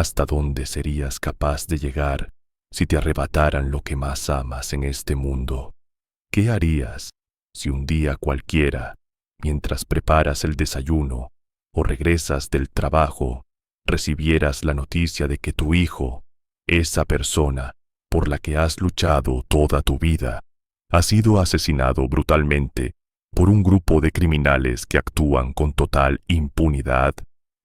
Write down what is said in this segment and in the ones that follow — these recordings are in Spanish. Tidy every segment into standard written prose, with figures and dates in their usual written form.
¿Hasta dónde serías capaz de llegar si te arrebataran lo que más amas en este mundo? ¿Qué harías si un día cualquiera, mientras preparas el desayuno o regresas del trabajo, recibieras la noticia de que tu hijo, esa persona por la que has luchado toda tu vida, ha sido asesinado brutalmente por un grupo de criminales que actúan con total impunidad?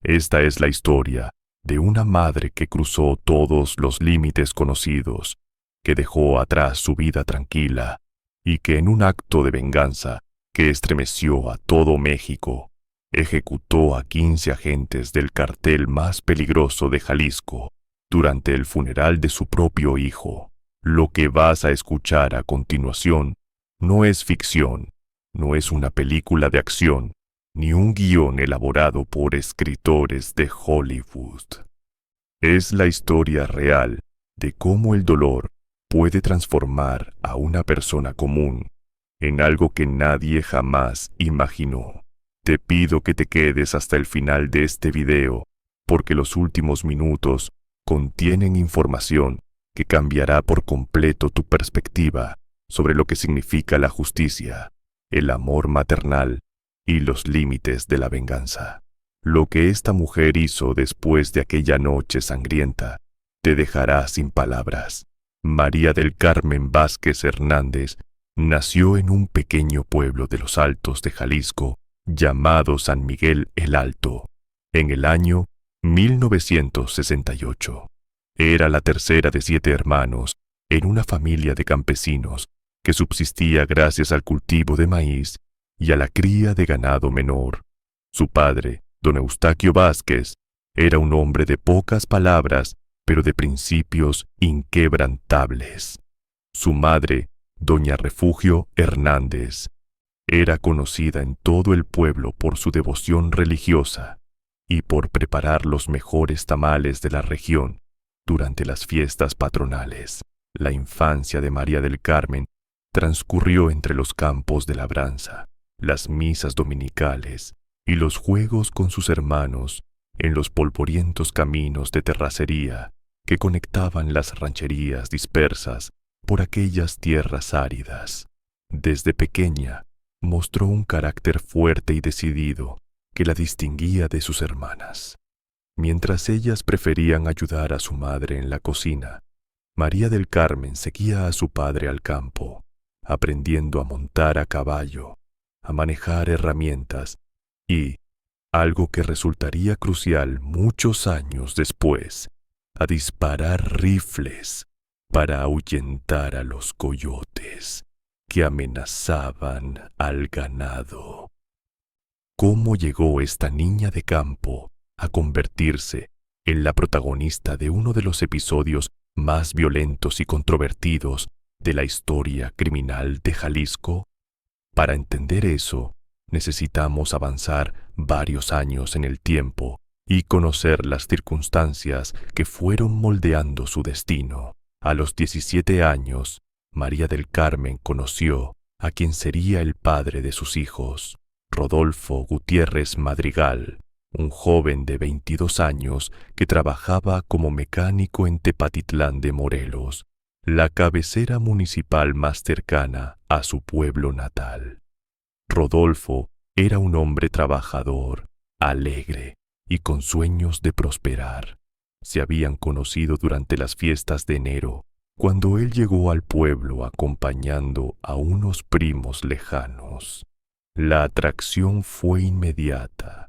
Esta es la historia de una madre que cruzó todos los límites conocidos, que dejó atrás su vida tranquila y que en un acto de venganza que estremeció a todo México, ejecutó a 15 agentes del cartel más peligroso de Jalisco durante el funeral de su propio hijo. Lo que vas a escuchar a continuación no es ficción, no es una película de acción, ni un guión elaborado por escritores de Hollywood. Es la historia real de cómo el dolor puede transformar a una persona común en algo que nadie jamás imaginó. Te pido que te quedes hasta el final de este video, porque los últimos minutos contienen información que cambiará por completo tu perspectiva sobre lo que significa la justicia, el amor maternal y los límites de la venganza. Lo que esta mujer hizo después de aquella noche sangrienta te dejará sin palabras. María del Carmen Vázquez Hernández nació en un pequeño pueblo de los Altos de Jalisco llamado San Miguel el Alto, en el año 1968. Era la tercera de 7 hermanos en una familia de campesinos que subsistía gracias al cultivo de maíz y a la cría de ganado menor. Su padre, don Eustaquio Vázquez, era un hombre de pocas palabras, pero de principios inquebrantables. Su madre, doña Refugio Hernández, era conocida en todo el pueblo por su devoción religiosa y por preparar los mejores tamales de la región durante las fiestas patronales. La infancia de María del Carmen transcurrió entre los campos de labranza, las misas dominicales y los juegos con sus hermanos en los polvorientos caminos de terracería que conectaban las rancherías dispersas por aquellas tierras áridas. Desde pequeña mostró un carácter fuerte y decidido que la distinguía de sus hermanas. Mientras ellas preferían ayudar a su madre en la cocina, María del Carmen seguía a su padre al campo, aprendiendo a montar a caballo, a manejar herramientas y, algo que resultaría crucial muchos años después, a disparar rifles para ahuyentar a los coyotes que amenazaban al ganado. ¿Cómo llegó esta niña de campo a convertirse en la protagonista de uno de los episodios más violentos y controvertidos de la historia criminal de Jalisco? Para entender eso, necesitamos avanzar varios años en el tiempo y conocer las circunstancias que fueron moldeando su destino. A los 17 años, María del Carmen conoció a quien sería el padre de sus hijos, Rodolfo Gutiérrez Madrigal, un joven de 22 años que trabajaba como mecánico en Tepatitlán de Morelos, la cabecera municipal más cercana a su pueblo natal. Rodolfo era un hombre trabajador, alegre y con sueños de prosperar. Se habían conocido durante las fiestas de enero, cuando él llegó al pueblo acompañando a unos primos lejanos. La atracción fue inmediata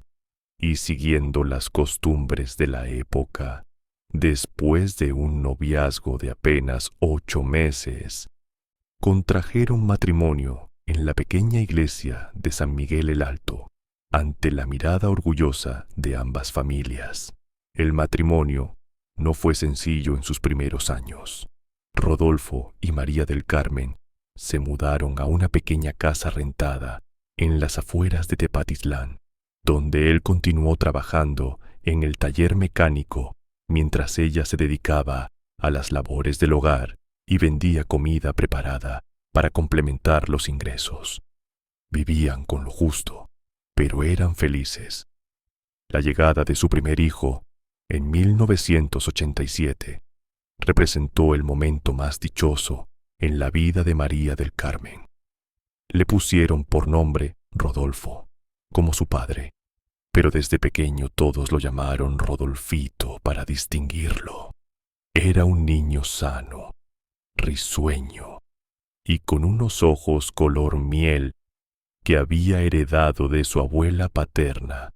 y, siguiendo las costumbres de la época, después de un noviazgo de apenas 8 meses, contrajeron matrimonio en la pequeña iglesia de San Miguel el Alto, ante la mirada orgullosa de ambas familias. El matrimonio no fue sencillo en sus primeros años. Rodolfo y María del Carmen se mudaron a una pequeña casa rentada en las afueras de Tepatitlán, donde él continuó trabajando en el taller mecánico mientras ella se dedicaba a las labores del hogar y vendía comida preparada para complementar los ingresos. Vivían con lo justo, pero eran felices. La llegada de su primer hijo en 1987, representó el momento más dichoso en la vida de María del Carmen. Le pusieron por nombre Rodolfo, como su padre, pero desde pequeño todos lo llamaron Rodolfito para distinguirlo. Era un niño sano, risueño y con unos ojos color miel que había heredado de su abuela paterna.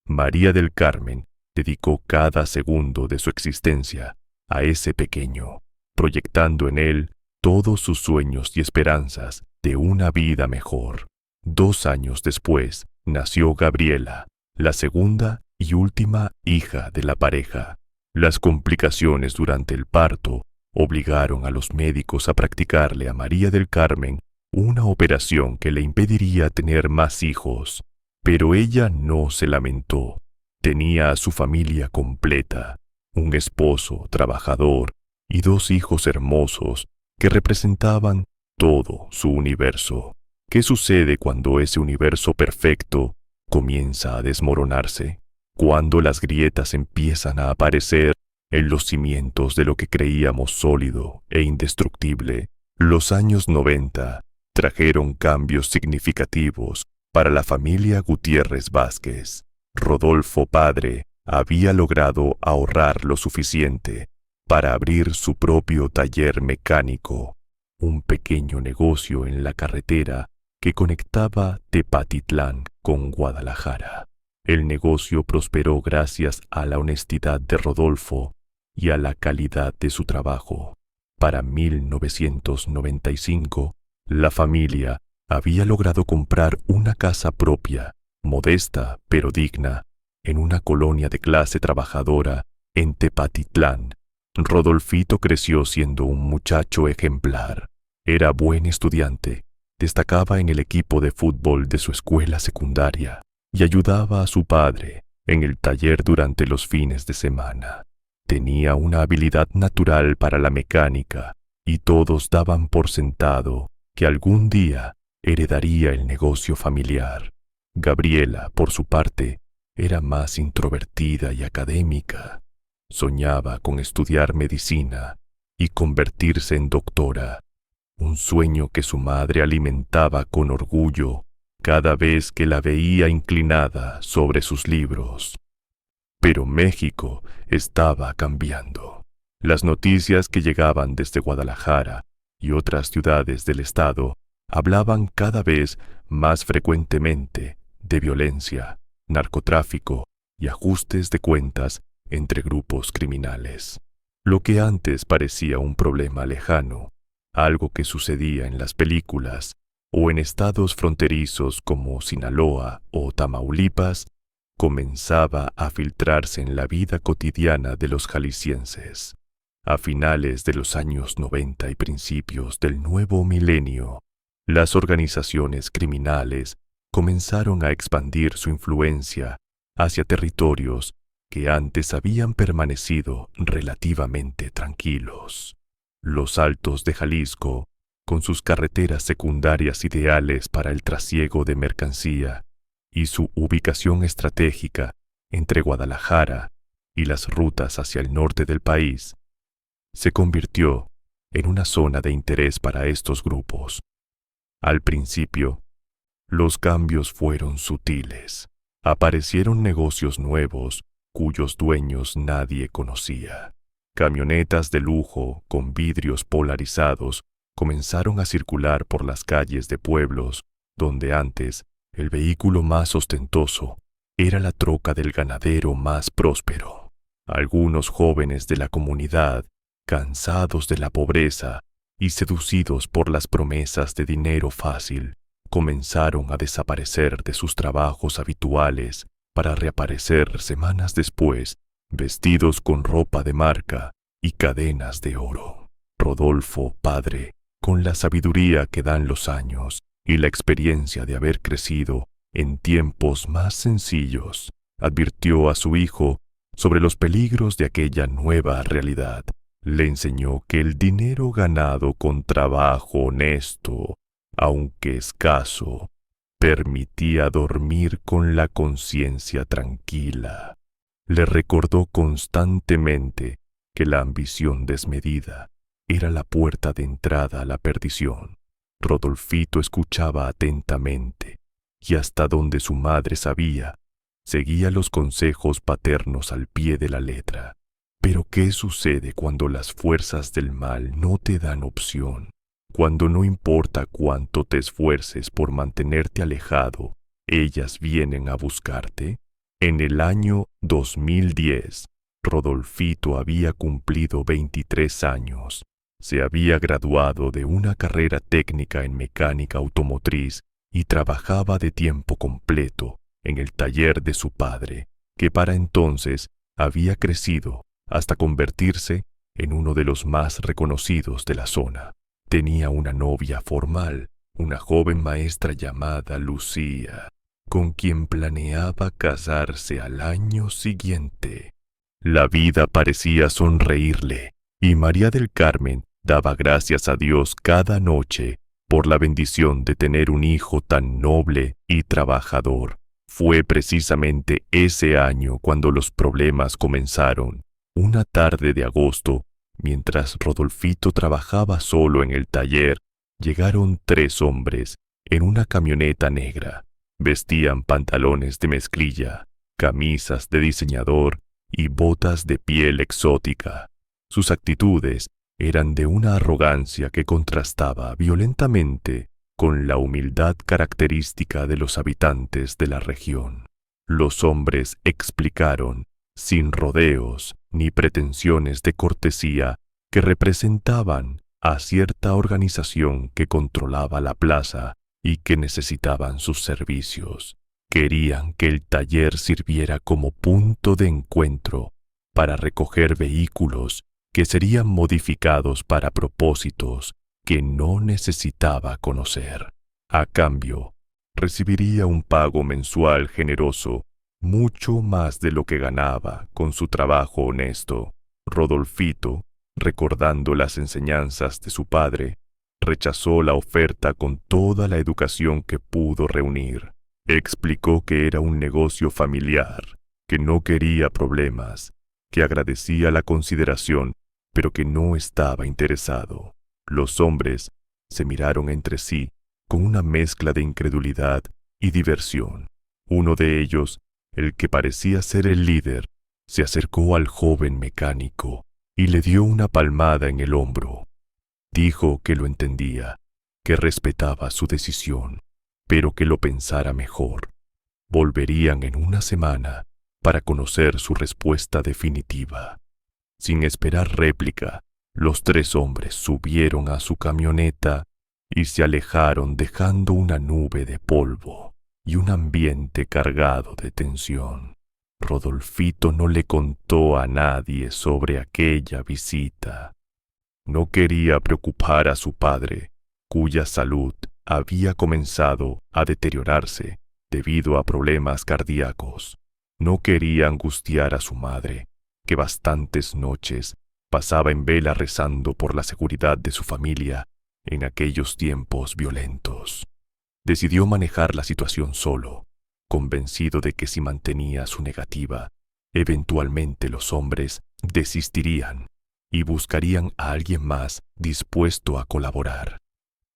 María del Carmen dedicó cada segundo de su existencia a ese pequeño, proyectando en él todos sus sueños y esperanzas de una vida mejor. 2 años después nació Gabriela, la segunda y última hija de la pareja. Las complicaciones durante el parto obligaron a los médicos a practicarle a María del Carmen una operación que le impediría tener más hijos, pero ella no se lamentó. Tenía a su familia completa, un esposo trabajador y 2 hijos hermosos que representaban todo su universo. ¿Qué sucede cuando ese universo perfecto comienza a desmoronarse? Cuando las grietas empiezan a aparecer en los cimientos de lo que creíamos sólido e indestructible. Los años 90 trajeron cambios significativos para la familia Gutiérrez Vázquez. Rodolfo padre había logrado ahorrar lo suficiente para abrir su propio taller mecánico, un pequeño negocio en la carretera que conectaba Tepatitlán con Guadalajara. El negocio prosperó gracias a la honestidad de Rodolfo y a la calidad de su trabajo. Para 1995, la familia había logrado comprar una casa propia, modesta pero digna, en una colonia de clase trabajadora en Tepatitlán. Rodolfito creció siendo un muchacho ejemplar. Era buen estudiante, destacaba en el equipo de fútbol de su escuela secundaria y ayudaba a su padre en el taller durante los fines de semana. Tenía una habilidad natural para la mecánica y todos daban por sentado que algún día heredaría el negocio familiar. Gabriela, por su parte, era más introvertida y académica. Soñaba con estudiar medicina y convertirse en doctora, un sueño que su madre alimentaba con orgullo cada vez que la veía inclinada sobre sus libros. Pero México estaba cambiando. Las noticias que llegaban desde Guadalajara y otras ciudades del estado hablaban cada vez más frecuentemente de violencia, narcotráfico y ajustes de cuentas entre grupos criminales. Lo que antes parecía un problema lejano, algo que sucedía en las películas o en estados fronterizos como Sinaloa o Tamaulipas, comenzaba a filtrarse en la vida cotidiana de los jaliscienses. A finales de los años 90 y principios del nuevo milenio, las organizaciones criminales comenzaron a expandir su influencia hacia territorios que antes habían permanecido relativamente tranquilos. Los Altos de Jalisco, con sus carreteras secundarias ideales para el trasiego de mercancía y su ubicación estratégica entre Guadalajara y las rutas hacia el norte del país, se convirtió en una zona de interés para estos grupos. Al principio, los cambios fueron sutiles. Aparecieron negocios nuevos cuyos dueños nadie conocía. Camionetas de lujo con vidrios polarizados comenzaron a circular por las calles de pueblos donde antes el vehículo más ostentoso era la troca del ganadero más próspero. Algunos jóvenes de la comunidad, cansados de la pobreza y seducidos por las promesas de dinero fácil, comenzaron a desaparecer de sus trabajos habituales para reaparecer semanas después, vestidos con ropa de marca y cadenas de oro. Rodolfo, padre, con la sabiduría que dan los años y la experiencia de haber crecido en tiempos más sencillos, advirtió a su hijo sobre los peligros de aquella nueva realidad. Le enseñó que el dinero ganado con trabajo honesto, aunque escaso, permitía dormir con la conciencia tranquila. Le recordó constantemente que la ambición desmedida era la puerta de entrada a la perdición. Rodolfito escuchaba atentamente y hasta donde su madre sabía, seguía los consejos paternos al pie de la letra. Pero ¿qué sucede cuando las fuerzas del mal no te dan opción? Cuando no importa cuánto te esfuerces por mantenerte alejado, ellas vienen a buscarte. En el año 2010, Rodolfito había cumplido 23 años. Se había graduado de una carrera técnica en mecánica automotriz y trabajaba de tiempo completo en el taller de su padre, que para entonces había crecido hasta convertirse en uno de los más reconocidos de la zona. Tenía una novia formal, una joven maestra llamada Lucía, con quien planeaba casarse al año siguiente. La vida parecía sonreírle, y María del Carmen daba gracias a Dios cada noche por la bendición de tener un hijo tan noble y trabajador. Fue precisamente ese año cuando los problemas comenzaron. Una tarde de agosto, mientras Rodolfito trabajaba solo en el taller, llegaron 3 hombres en una camioneta negra. Vestían pantalones de mezclilla, camisas de diseñador y botas de piel exótica. Sus actitudes eran de una arrogancia que contrastaba violentamente con la humildad característica de los habitantes de la región. Los hombres explicaron, sin rodeos ni pretensiones de cortesía, que representaban a cierta organización que controlaba la plaza y que necesitaban sus servicios. Querían que el taller sirviera como punto de encuentro para recoger vehículos que serían modificados para propósitos que no necesitaba conocer. A cambio, recibiría un pago mensual generoso, mucho más de lo que ganaba con su trabajo honesto. Rodolfito, recordando las enseñanzas de su padre, rechazó la oferta con toda la educación que pudo reunir. Explicó que era un negocio familiar, que no quería problemas, que agradecía la consideración, pero que no estaba interesado. Los hombres se miraron entre sí con una mezcla de incredulidad y diversión. Uno de ellos, el que parecía ser el líder, se acercó al joven mecánico y le dio una palmada en el hombro. Dijo que lo entendía, que respetaba su decisión, pero que lo pensara mejor. Volverían en una semana para conocer su respuesta definitiva. Sin esperar réplica, los 3 hombres subieron a su camioneta y se alejaron dejando una nube de polvo y un ambiente cargado de tensión. Rodolfito no le contó a nadie sobre aquella visita. No quería preocupar a su padre, cuya salud había comenzado a deteriorarse debido a problemas cardíacos. No quería angustiar a su madre, que bastantes noches pasaba en vela rezando por la seguridad de su familia en aquellos tiempos violentos. Decidió manejar la situación solo, convencido de que si mantenía su negativa, eventualmente los hombres desistirían y buscarían a alguien más dispuesto a colaborar.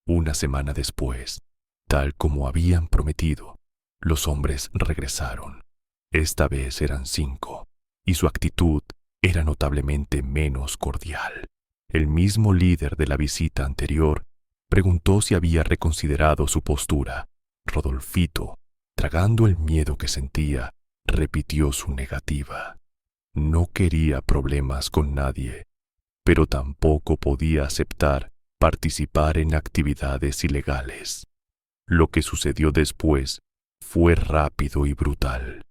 Una semana después, tal como habían prometido, los hombres regresaron. Esta vez eran 5, y su actitud era notablemente menos cordial. El mismo líder de la visita anterior preguntó si había reconsiderado su postura. Rodolfito, tragando el miedo que sentía, repitió su negativa. No quería problemas con nadie, pero tampoco podía aceptar participar en actividades ilegales. Lo que sucedió después fue rápido y brutal.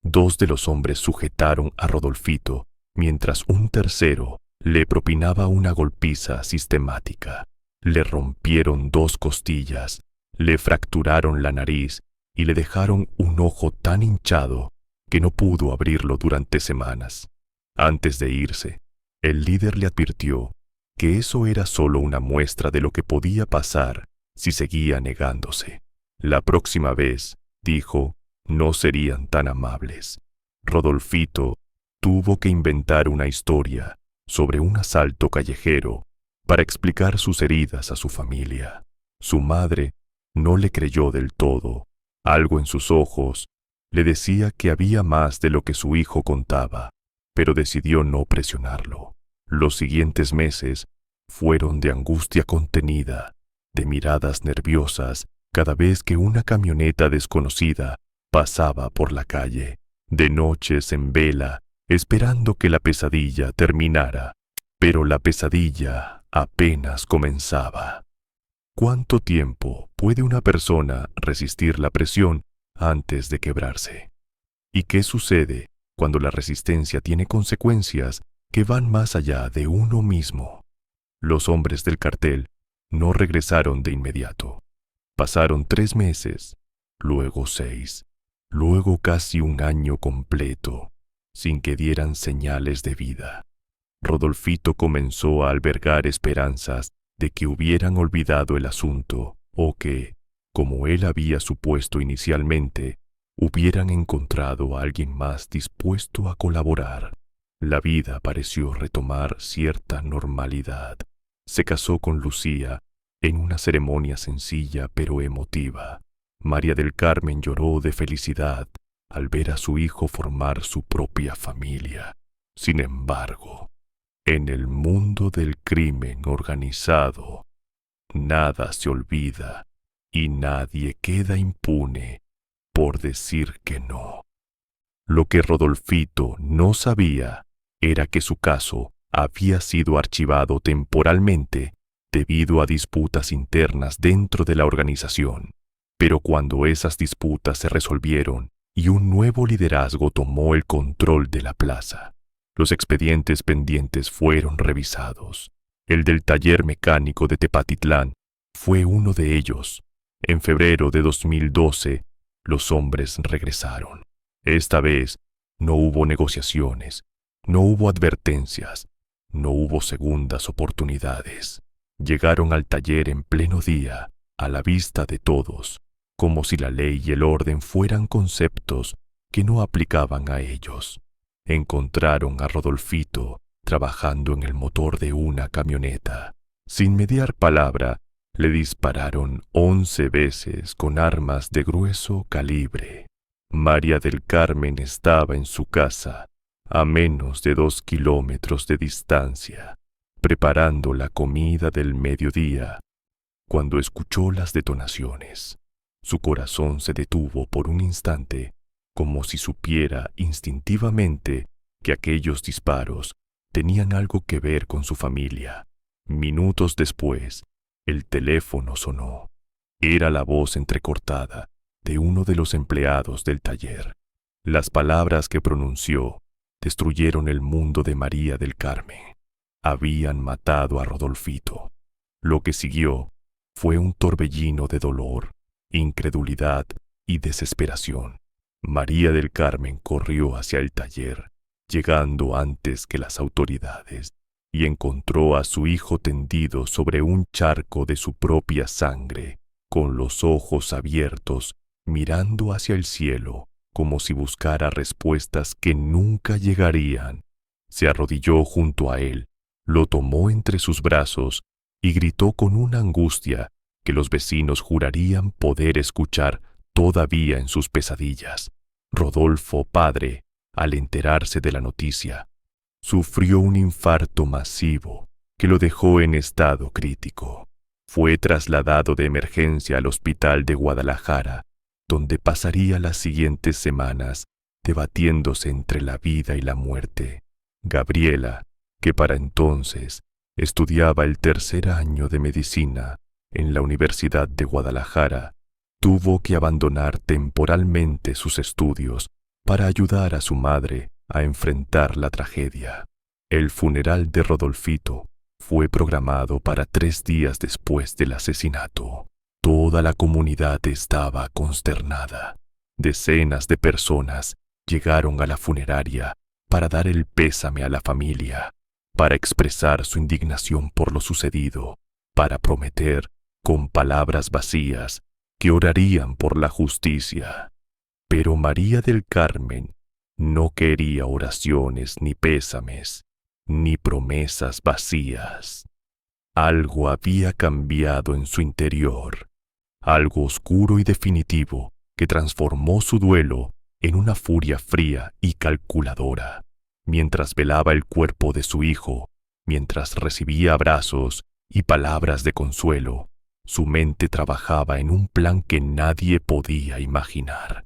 2 de los hombres sujetaron a Rodolfito, mientras un tercero le propinaba una golpiza sistemática. Le rompieron 2 costillas, le fracturaron la nariz y le dejaron un ojo tan hinchado que no pudo abrirlo durante semanas. Antes de irse, el líder le advirtió que eso era solo una muestra de lo que podía pasar si seguía negándose. La próxima vez, dijo, no serían tan amables. Rodolfito tuvo que inventar una historia sobre un asalto callejero para explicar sus heridas a su familia. Su madre no le creyó del todo. Algo en sus ojos le decía que había más de lo que su hijo contaba, pero decidió no presionarlo. Los siguientes meses fueron de angustia contenida, de miradas nerviosas cada vez que una camioneta desconocida pasaba por la calle, de noches en vela, esperando que la pesadilla terminara. Pero la pesadilla apenas comenzaba. ¿Cuánto tiempo puede una persona resistir la presión antes de quebrarse? ¿Y qué sucede cuando la resistencia tiene consecuencias que van más allá de uno mismo? Los hombres del cartel no regresaron de inmediato. Pasaron 3 meses, luego 6, luego casi un año completo, sin que dieran señales de vida. Rodolfito comenzó a albergar esperanzas de que hubieran olvidado el asunto o que, como él había supuesto inicialmente, hubieran encontrado a alguien más dispuesto a colaborar. La vida pareció retomar cierta normalidad. Se casó con Lucía en una ceremonia sencilla pero emotiva. María del Carmen lloró de felicidad al ver a su hijo formar su propia familia. Sin embargo, en el mundo del crimen organizado, nada se olvida y nadie queda impune por decir que no. Lo que Rodolfito no sabía era que su caso había sido archivado temporalmente debido a disputas internas dentro de la organización. Pero cuando esas disputas se resolvieron y un nuevo liderazgo tomó el control de la plaza, los expedientes pendientes fueron revisados. El del taller mecánico de Tepatitlán fue uno de ellos. En febrero de 2012, los hombres regresaron. Esta vez no hubo negociaciones, no hubo advertencias, no hubo segundas oportunidades. Llegaron al taller en pleno día, a la vista de todos, como si la ley y el orden fueran conceptos que no aplicaban a ellos. Encontraron a Rodolfito trabajando en el motor de una camioneta. Sin mediar palabra, le dispararon 11 veces con armas de grueso calibre. María del Carmen estaba en su casa, a menos de 2 kilómetros de distancia, preparando la comida del mediodía, cuando escuchó las detonaciones. Su corazón se detuvo por un instante, como si supiera instintivamente que aquellos disparos tenían algo que ver con su familia. Minutos después, el teléfono sonó. Era la voz entrecortada de uno de los empleados del taller. Las palabras que pronunció destruyeron el mundo de María del Carmen. Habían matado a Rodolfito. Lo que siguió fue un torbellino de dolor, incredulidad y desesperación. María del Carmen corrió hacia el taller, llegando antes que las autoridades, y encontró a su hijo tendido sobre un charco de su propia sangre, con los ojos abiertos, mirando hacia el cielo, como si buscara respuestas que nunca llegarían. Se arrodilló junto a él, lo tomó entre sus brazos y gritó con una angustia que los vecinos jurarían poder escuchar todavía en sus pesadillas. Rodolfo, padre, al enterarse de la noticia, sufrió un infarto masivo que lo dejó en estado crítico. Fue trasladado de emergencia al hospital de Guadalajara, donde pasaría las siguientes semanas debatiéndose entre la vida y la muerte. Gabriela, que para entonces estudiaba el 3er año de medicina en la Universidad de Guadalajara, tuvo que abandonar temporalmente sus estudios para ayudar a su madre a enfrentar la tragedia. El funeral de Rodolfito fue programado para 3 días después del asesinato. Toda la comunidad estaba consternada. Decenas de personas llegaron a la funeraria para dar el pésame a la familia, para expresar su indignación por lo sucedido, para prometer, con palabras vacías, que orarían por la justicia. Pero María del Carmen No quería oraciones ni pésames, ni promesas vacías. Algo había cambiado en su interior, algo oscuro y definitivo que transformó su duelo en una furia fría y calculadora. Mientras velaba el cuerpo de su hijo, mientras recibía abrazos y palabras de consuelo, su mente trabajaba en un plan que nadie podía imaginar.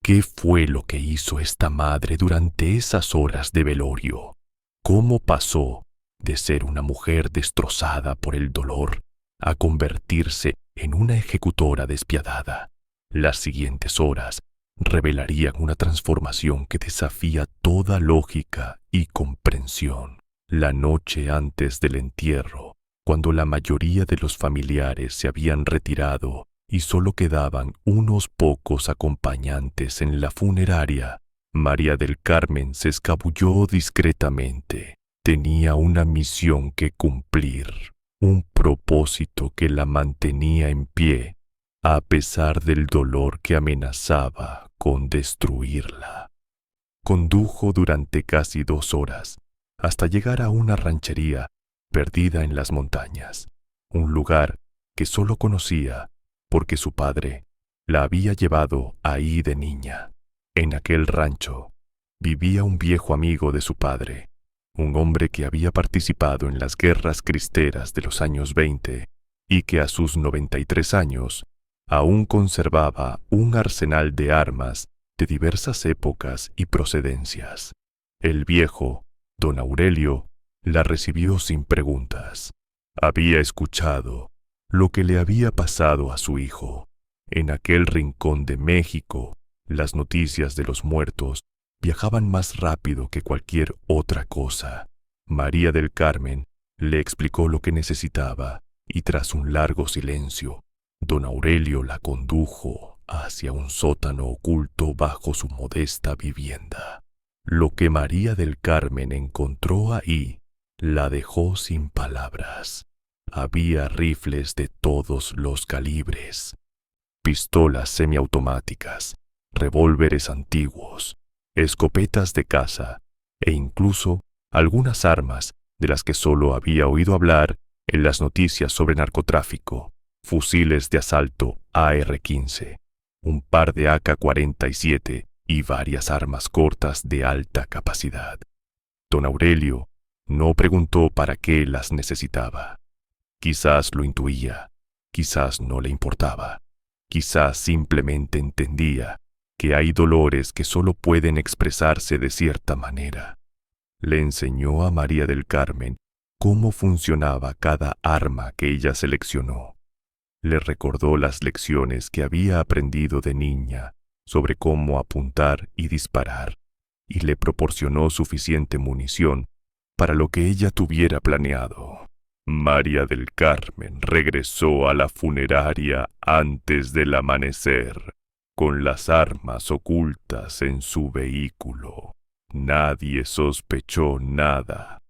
¿Qué fue lo que hizo esta madre durante esas horas de velorio? ¿Cómo pasó de ser una mujer destrozada por el dolor a convertirse en una ejecutora despiadada? Las siguientes horas revelarían una transformación que desafía toda lógica y comprensión. La noche antes del entierro, cuando la mayoría de los familiares se habían retirado y solo quedaban unos pocos acompañantes en la funeraria, María del Carmen se escabulló discretamente. Tenía una misión que cumplir, un propósito que la mantenía en pie, a pesar del dolor que amenazaba con destruirla. Condujo durante casi 2 horas, hasta llegar a una ranchería perdida en las montañas, un lugar que solo conocía porque su padre la había llevado ahí de niña. En aquel rancho vivía un viejo amigo de su padre, un hombre que había participado en las guerras cristeras de los años 20 y que a sus 93 años aún conservaba un arsenal de armas de diversas épocas y procedencias. El viejo, don Aurelio, la recibió sin preguntas. Había escuchado lo que le había pasado a su hijo. En aquel rincón de México, las noticias de los muertos viajaban más rápido que cualquier otra cosa. María del Carmen le explicó lo que necesitaba y tras un largo silencio, don Aurelio la condujo hacia un sótano oculto bajo su modesta vivienda. Lo que María del Carmen encontró ahí la dejó sin palabras. Había rifles de todos los calibres, pistolas semiautomáticas, revólveres antiguos, escopetas de caza e incluso algunas armas de las que solo había oído hablar en las noticias sobre narcotráfico, fusiles de asalto AR-15, un par de AK-47 y varias armas cortas de alta capacidad. Don Aurelio no preguntó para qué las necesitaba. Quizás lo intuía, quizás no le importaba, quizás simplemente entendía que hay dolores que solo pueden expresarse de cierta manera. Le enseñó a María del Carmen cómo funcionaba cada arma que ella seleccionó. Le recordó las lecciones que había aprendido de niña sobre cómo apuntar y disparar, y le proporcionó suficiente munición para lo que ella tuviera planeado. María del Carmen regresó a la funeraria antes del amanecer, con las armas ocultas en su vehículo. Nadie sospechó nada.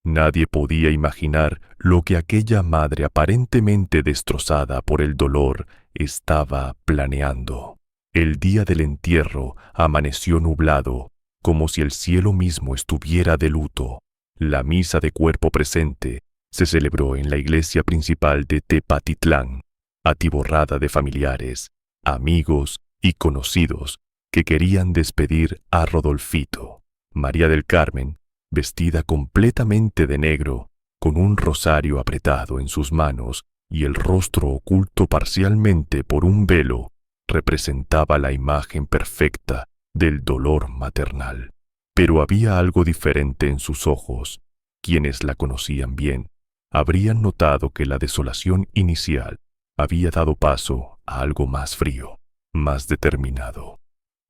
Nadie podía imaginar lo que aquella madre aparentemente destrozada por el dolor estaba planeando. El día del entierro amaneció nublado, como si el cielo mismo estuviera de luto. La misa de cuerpo presente se celebró en la iglesia principal de Tepatitlán, atiborrada de familiares, amigos y conocidos que querían despedir a Rodolfito. María del Carmen, vestida completamente de negro, con un rosario apretado en sus manos y el rostro oculto parcialmente por un velo, representaba la imagen perfecta del dolor maternal. Pero había algo diferente en sus ojos. Quienes la conocían bien habrían notado que la desolación inicial había dado paso a algo más frío, más determinado.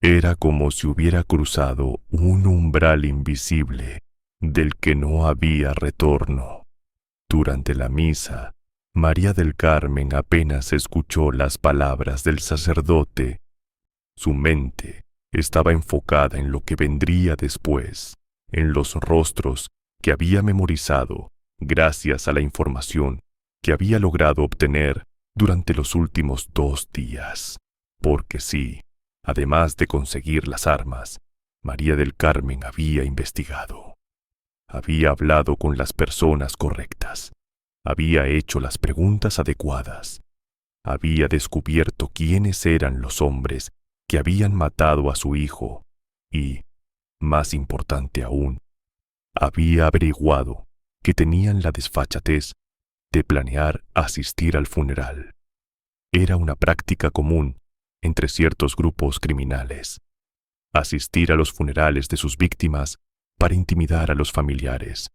Era como si hubiera cruzado un umbral invisible del que no había retorno. Durante la misa, María del Carmen apenas escuchó las palabras del sacerdote. Su mente estaba enfocada en lo que vendría después, en los rostros que había memorizado gracias a la información que había logrado obtener durante los últimos 2 días. Porque sí, además de conseguir las armas, María del Carmen había investigado. Había hablado con las personas correctas. Había hecho las preguntas adecuadas. Había descubierto quiénes eran los hombres que habían matado a su hijo y, más importante aún, había averiguado que tenían la desfachatez de planear asistir al funeral. Era una práctica común entre ciertos grupos criminales, asistir a los funerales de sus víctimas para intimidar a los familiares,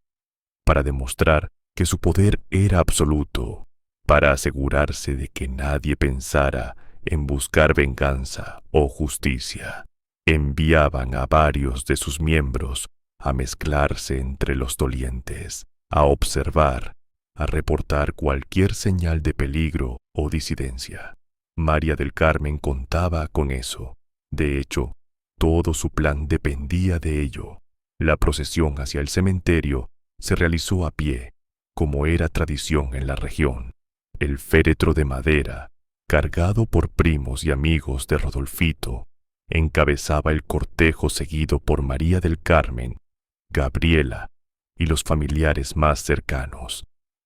para demostrar que su poder era absoluto, para asegurarse de que nadie pensara en buscar venganza o justicia. Enviaban a varios de sus miembros a mezclarse entre los dolientes, a observar, a reportar cualquier señal de peligro o disidencia. María del Carmen contaba con eso. De hecho, todo su plan dependía de ello. La procesión hacia el cementerio se realizó a pie, como era tradición en la región. El féretro de madera, cargado por primos y amigos de Rodolfito, encabezaba el cortejo seguido por María del Carmen, Gabriela y los familiares más cercanos.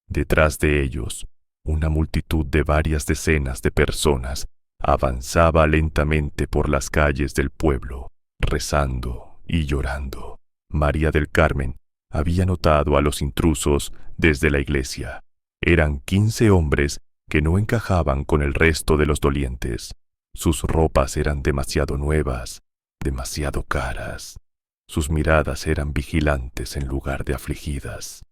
Detrás de ellos, una multitud de varias decenas de personas avanzaba lentamente por las calles del pueblo, rezando y llorando. María del Carmen había notado a los intrusos desde la iglesia. Eran 15 hombres que no encajaban con el resto de los dolientes. Sus ropas eran demasiado nuevas, demasiado caras. Sus miradas eran vigilantes en lugar de afligidas.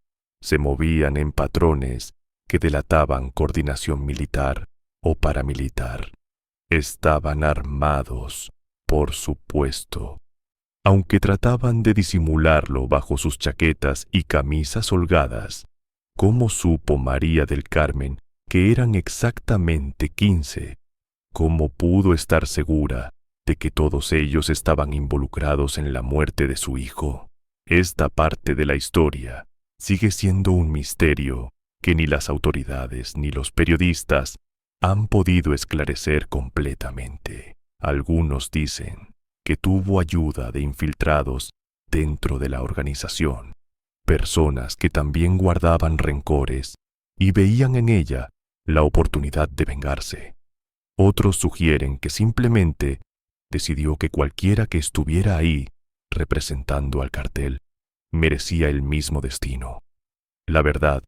Se movían en patrones que delataban coordinación militar o paramilitar. Estaban armados, por supuesto, aunque trataban de disimularlo bajo sus chaquetas y camisas holgadas. ¿Cómo supo María del Carmen que eran exactamente 15? ¿Cómo pudo estar segura de que todos ellos estaban involucrados en la muerte de su hijo? Esta parte de la historia sigue siendo un misterio que ni las autoridades ni los periodistas han podido esclarecer completamente. Algunos dicen que tuvo ayuda de infiltrados dentro de la organización, personas que también guardaban rencores y veían en ella la oportunidad de vengarse. Otros sugieren que simplemente decidió que cualquiera que estuviera ahí representando al cartel merecía el mismo destino. La verdad,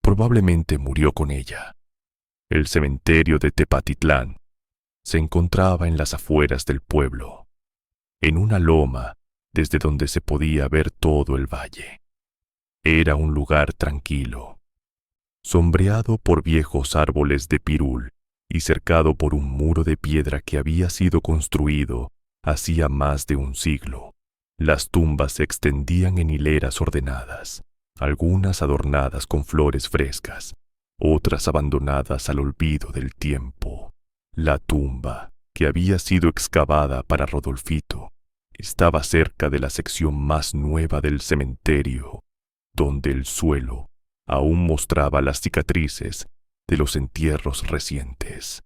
probablemente murió con ella. El cementerio de Tepatitlán se encontraba en las afueras del pueblo, en una loma desde donde se podía ver todo el valle. Era un lugar tranquilo, sombreado por viejos árboles de pirul y cercado por un muro de piedra que había sido construido hacía más de un siglo. Las tumbas se extendían en hileras ordenadas, algunas adornadas con flores frescas, otras abandonadas al olvido del tiempo. La tumba, que había sido excavada para Rodolfito, estaba cerca de la sección más nueva del cementerio, donde el suelo aún mostraba las cicatrices de los entierros recientes.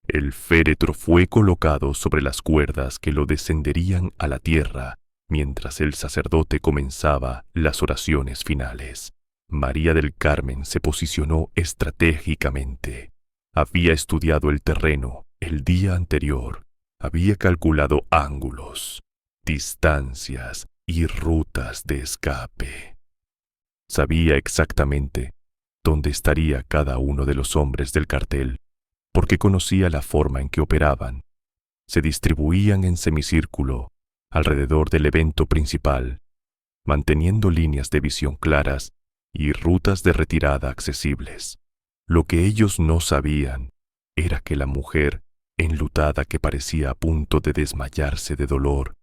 El féretro fue colocado sobre las cuerdas que lo descenderían a la tierra mientras el sacerdote comenzaba las oraciones finales. María del Carmen se posicionó estratégicamente. Había estudiado el terreno el día anterior, había calculado ángulos, distancias y rutas de escape. Sabía exactamente dónde estaría cada uno de los hombres del cartel, porque conocía la forma en que operaban. Se distribuían en semicírculo alrededor del evento principal, manteniendo líneas de visión claras y rutas de retirada accesibles. Lo que ellos no sabían era que la mujer, enlutada que parecía a punto de desmayarse de dolor,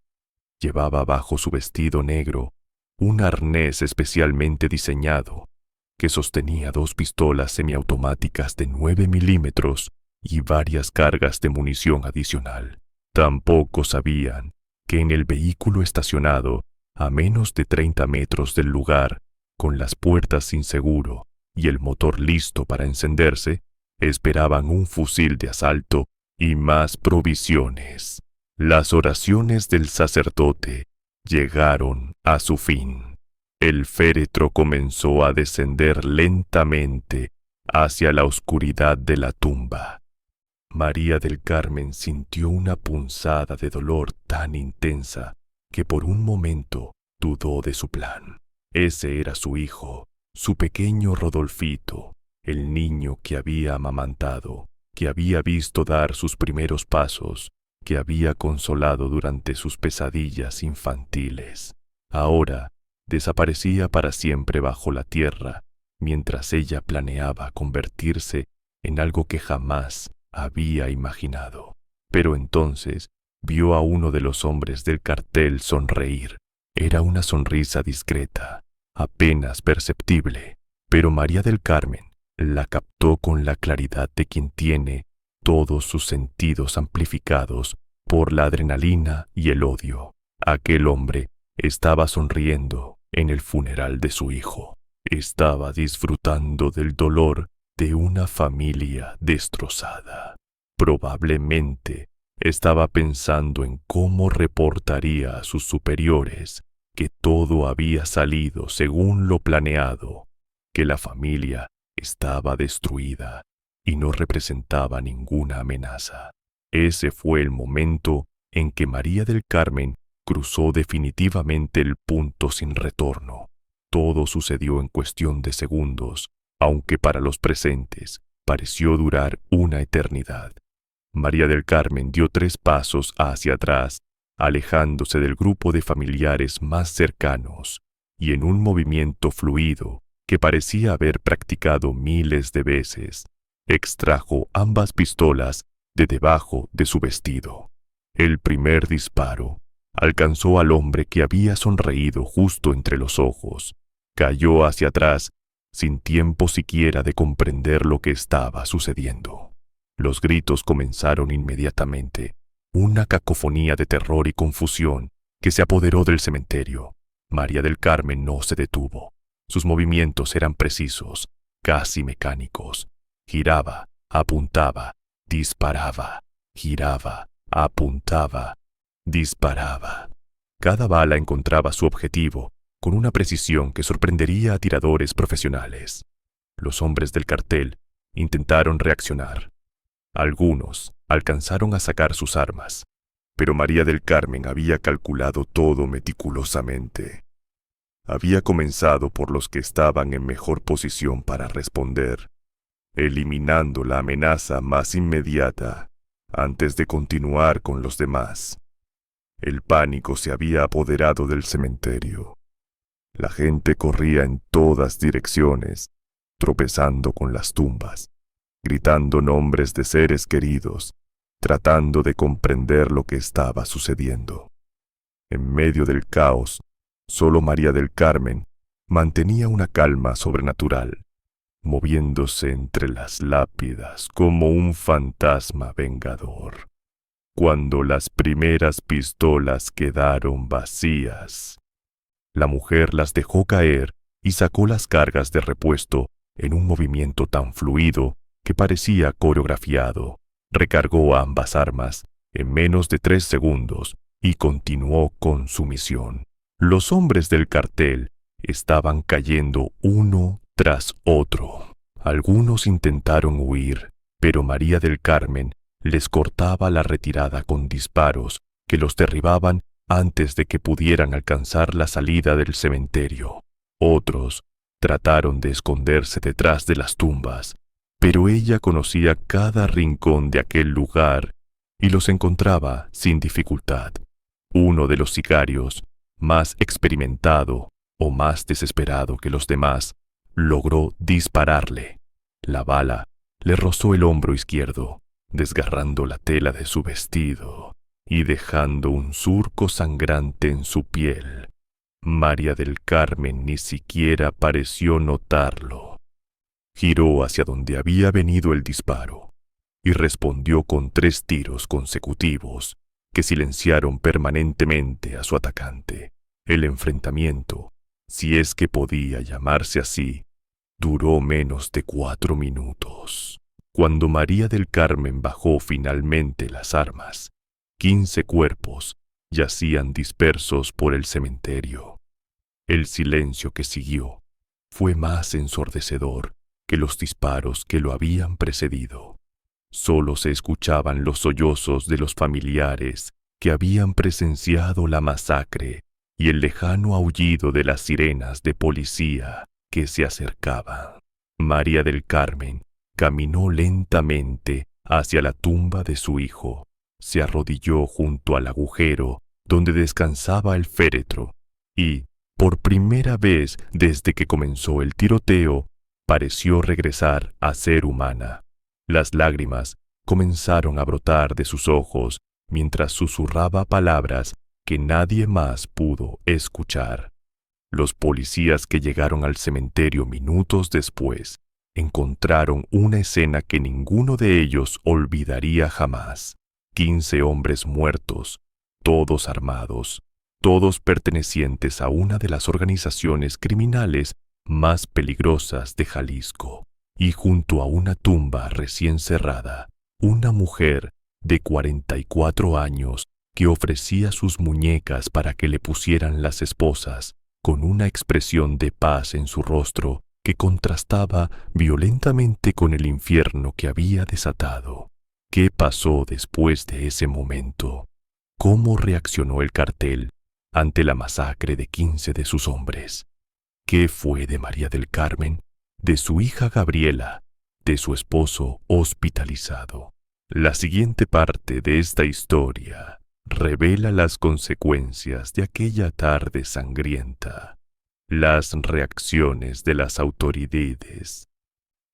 llevaba bajo su vestido negro un arnés especialmente diseñado que sostenía 2 pistolas semiautomáticas de 9 milímetros y varias cargas de munición adicional. Tampoco sabían que en el vehículo estacionado a menos de 30 metros del lugar, con las puertas sin seguro y el motor listo para encenderse, esperaban un fusil de asalto y más provisiones. Las oraciones del sacerdote llegaron a su fin. El féretro comenzó a descender lentamente hacia la oscuridad de la tumba. María del Carmen sintió una punzada de dolor tan intensa que por un momento dudó de su plan. Ese era su hijo, su pequeño Rodolfito, el niño que había amamantado, que había visto dar sus primeros pasos, que había consolado durante sus pesadillas infantiles. Ahora desaparecía para siempre bajo la tierra, mientras ella planeaba convertirse en algo que jamás había imaginado. Pero entonces vio a uno de los hombres del cartel sonreír. Era una sonrisa discreta, apenas perceptible, pero María del Carmen la captó con la claridad de quien tiene todos sus sentidos amplificados por la adrenalina y el odio. Aquel hombre estaba sonriendo en el funeral de su hijo. Estaba disfrutando del dolor de una familia destrozada. Probablemente estaba pensando en cómo reportaría a sus superiores que todo había salido según lo planeado, que la familia estaba destruida y no representaba ninguna amenaza. Ese fue el momento en que María del Carmen cruzó definitivamente el punto sin retorno. Todo sucedió en cuestión de segundos, aunque para los presentes pareció durar una eternidad. María del Carmen dio 3 pasos hacia atrás, alejándose del grupo de familiares más cercanos, y en un movimiento fluido que parecía haber practicado miles de veces, extrajo ambas pistolas de debajo de su vestido. El primer disparo alcanzó al hombre que había sonreído justo entre los ojos. Cayó hacia atrás sin tiempo siquiera de comprender lo que estaba sucediendo. Los gritos comenzaron inmediatamente, una cacofonía de terror y confusión que se apoderó del cementerio. María del Carmen no se detuvo. Sus movimientos eran precisos, casi mecánicos. Giraba, apuntaba, disparaba, giraba, apuntaba, disparaba. Cada bala encontraba su objetivo con una precisión que sorprendería a tiradores profesionales. Los hombres del cartel intentaron reaccionar. Algunos alcanzaron a sacar sus armas, pero María del Carmen había calculado todo meticulosamente. Había comenzado por los que estaban en mejor posición para responder, eliminando la amenaza más inmediata antes de continuar con los demás. El pánico se había apoderado del cementerio. La gente corría en todas direcciones, tropezando con las tumbas, gritando nombres de seres queridos, tratando de comprender lo que estaba sucediendo. En medio del caos, solo María del Carmen mantenía una calma sobrenatural, moviéndose entre las lápidas como un fantasma vengador. Cuando las primeras pistolas quedaron vacías, la mujer las dejó caer y sacó las cargas de repuesto en un movimiento tan fluido que parecía coreografiado. Recargó ambas armas en menos de 3 segundos y continuó con su misión. Los hombres del cartel estaban cayendo uno tras otro. Algunos intentaron huir, pero María del Carmen les cortaba la retirada con disparos que los derribaban antes de que pudieran alcanzar la salida del cementerio. Otros trataron de esconderse detrás de las tumbas, pero ella conocía cada rincón de aquel lugar y los encontraba sin dificultad. Uno de los sicarios, más experimentado o más desesperado que los demás, logró dispararle. La bala le rozó el hombro izquierdo, desgarrando la tela de su vestido y dejando un surco sangrante en su piel. María del Carmen ni siquiera pareció notarlo. Giró hacia donde había venido el disparo y respondió con 3 tiros consecutivos que silenciaron permanentemente a su atacante. El enfrentamiento, si es que podía llamarse así, duró menos de 4 minutos. Cuando María del Carmen bajó finalmente las armas, 15 cuerpos yacían dispersos por el cementerio. El silencio que siguió fue más ensordecedor que los disparos que lo habían precedido. Solo se escuchaban los sollozos de los familiares que habían presenciado la masacre y el lejano aullido de las sirenas de policía que se acercaban. María del Carmen caminó lentamente hacia la tumba de su hijo. Se arrodilló junto al agujero donde descansaba el féretro y, por primera vez desde que comenzó el tiroteo, pareció regresar a ser humana. Las lágrimas comenzaron a brotar de sus ojos mientras susurraba palabras que nadie más pudo escuchar. Los policías que llegaron al cementerio minutos después encontraron una escena que ninguno de ellos olvidaría jamás. 15 hombres muertos, todos armados, todos pertenecientes a una de las organizaciones criminales más peligrosas de Jalisco, y junto a una tumba recién cerrada, una mujer de 44 años que ofrecía sus muñecas para que le pusieran las esposas, con una expresión de paz en su rostro que contrastaba violentamente con el infierno que había desatado. ¿Qué pasó después de ese momento? ¿Cómo reaccionó el cartel ante la masacre de 15 de sus hombres? ¿Qué fue de María del Carmen, de su hija Gabriela, de su esposo hospitalizado? La siguiente parte de esta historia revela las consecuencias de aquella tarde sangrienta, las reacciones de las autoridades,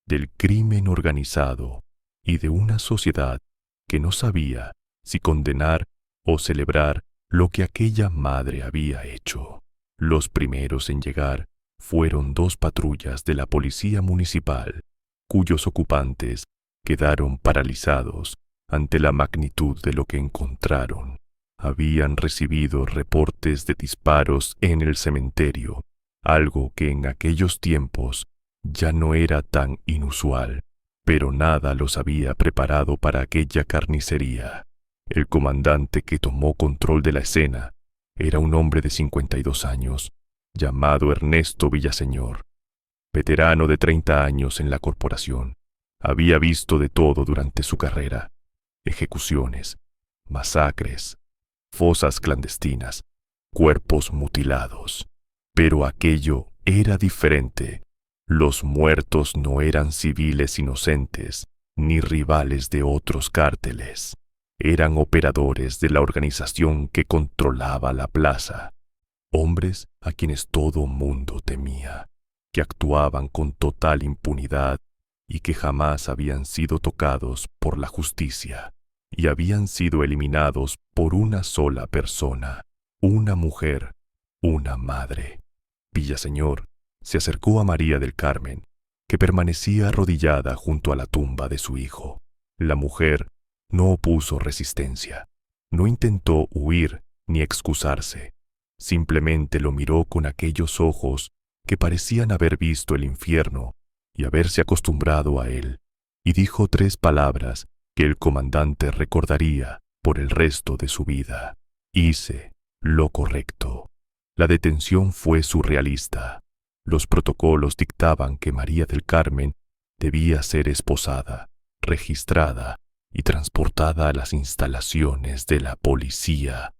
del crimen organizado y de una sociedad que no sabía si condenar o celebrar lo que aquella madre había hecho. Los primeros en llegar fueron 2 patrullas de la policía municipal, cuyos ocupantes quedaron paralizados ante la magnitud de lo que encontraron. Habían recibido reportes de disparos en el cementerio, algo que en aquellos tiempos ya no era tan inusual, pero nada los había preparado para aquella carnicería. El comandante que tomó control de la escena era un hombre de 52 años, llamado Ernesto Villaseñor, veterano de 30 años en la corporación. Había visto de todo durante su carrera: ejecuciones, masacres, fosas clandestinas, cuerpos mutilados. Pero aquello era diferente. Los muertos no eran civiles inocentes, ni rivales de otros cárteles. Eran operadores de la organización que controlaba la plaza, hombres a quienes todo mundo temía, que actuaban con total impunidad y que jamás habían sido tocados por la justicia, y habían sido eliminados por una sola persona, una mujer, una madre. Villaseñor se acercó a María del Carmen, que permanecía arrodillada junto a la tumba de su hijo. La mujer no opuso resistencia, no intentó huir ni excusarse. Simplemente lo miró con aquellos ojos que parecían haber visto el infierno y haberse acostumbrado a él, y dijo 3 palabras que el comandante recordaría por el resto de su vida: hice lo correcto. La detención fue surrealista. Los protocolos dictaban que María del Carmen debía ser esposada, registrada y transportada a las instalaciones de la policía